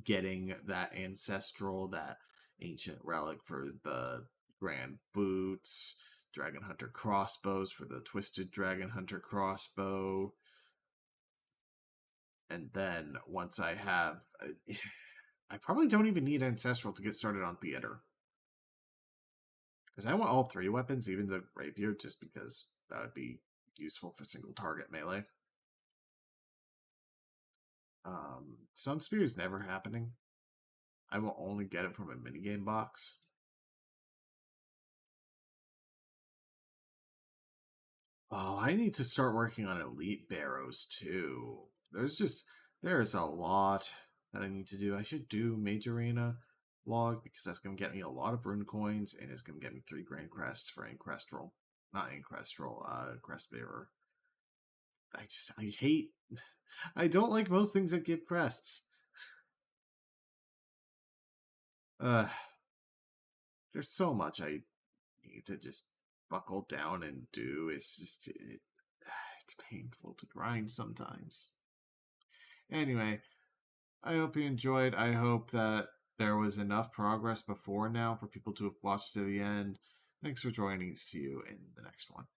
getting that ancestral, that ancient relic for the grand boots, Dragon Hunter crossbows for the twisted Dragon Hunter crossbow. And then once I have I probably don't even need Ancestral to get started on Theater. Because I want all 3 weapons, even the Rapier, just because that would be useful for single target melee. Sun Spear is never happening. I will only get it from a minigame box. Oh, I need to start working on elite barrows too. There's a lot that I need to do. I should do Major Arena log because that's gonna get me a lot of rune coins and it's gonna get me 3 grand crests for Increstral. Not Increstral, Crest Bearer. I hate I don't like most things that give crests. Uh there's so much I need to just buckle down and do. It's painful to grind sometimes. Anyway, I hope you enjoyed. I hope that there was enough progress before now for people to have watched to the end. Thanks for joining. See you in the next one.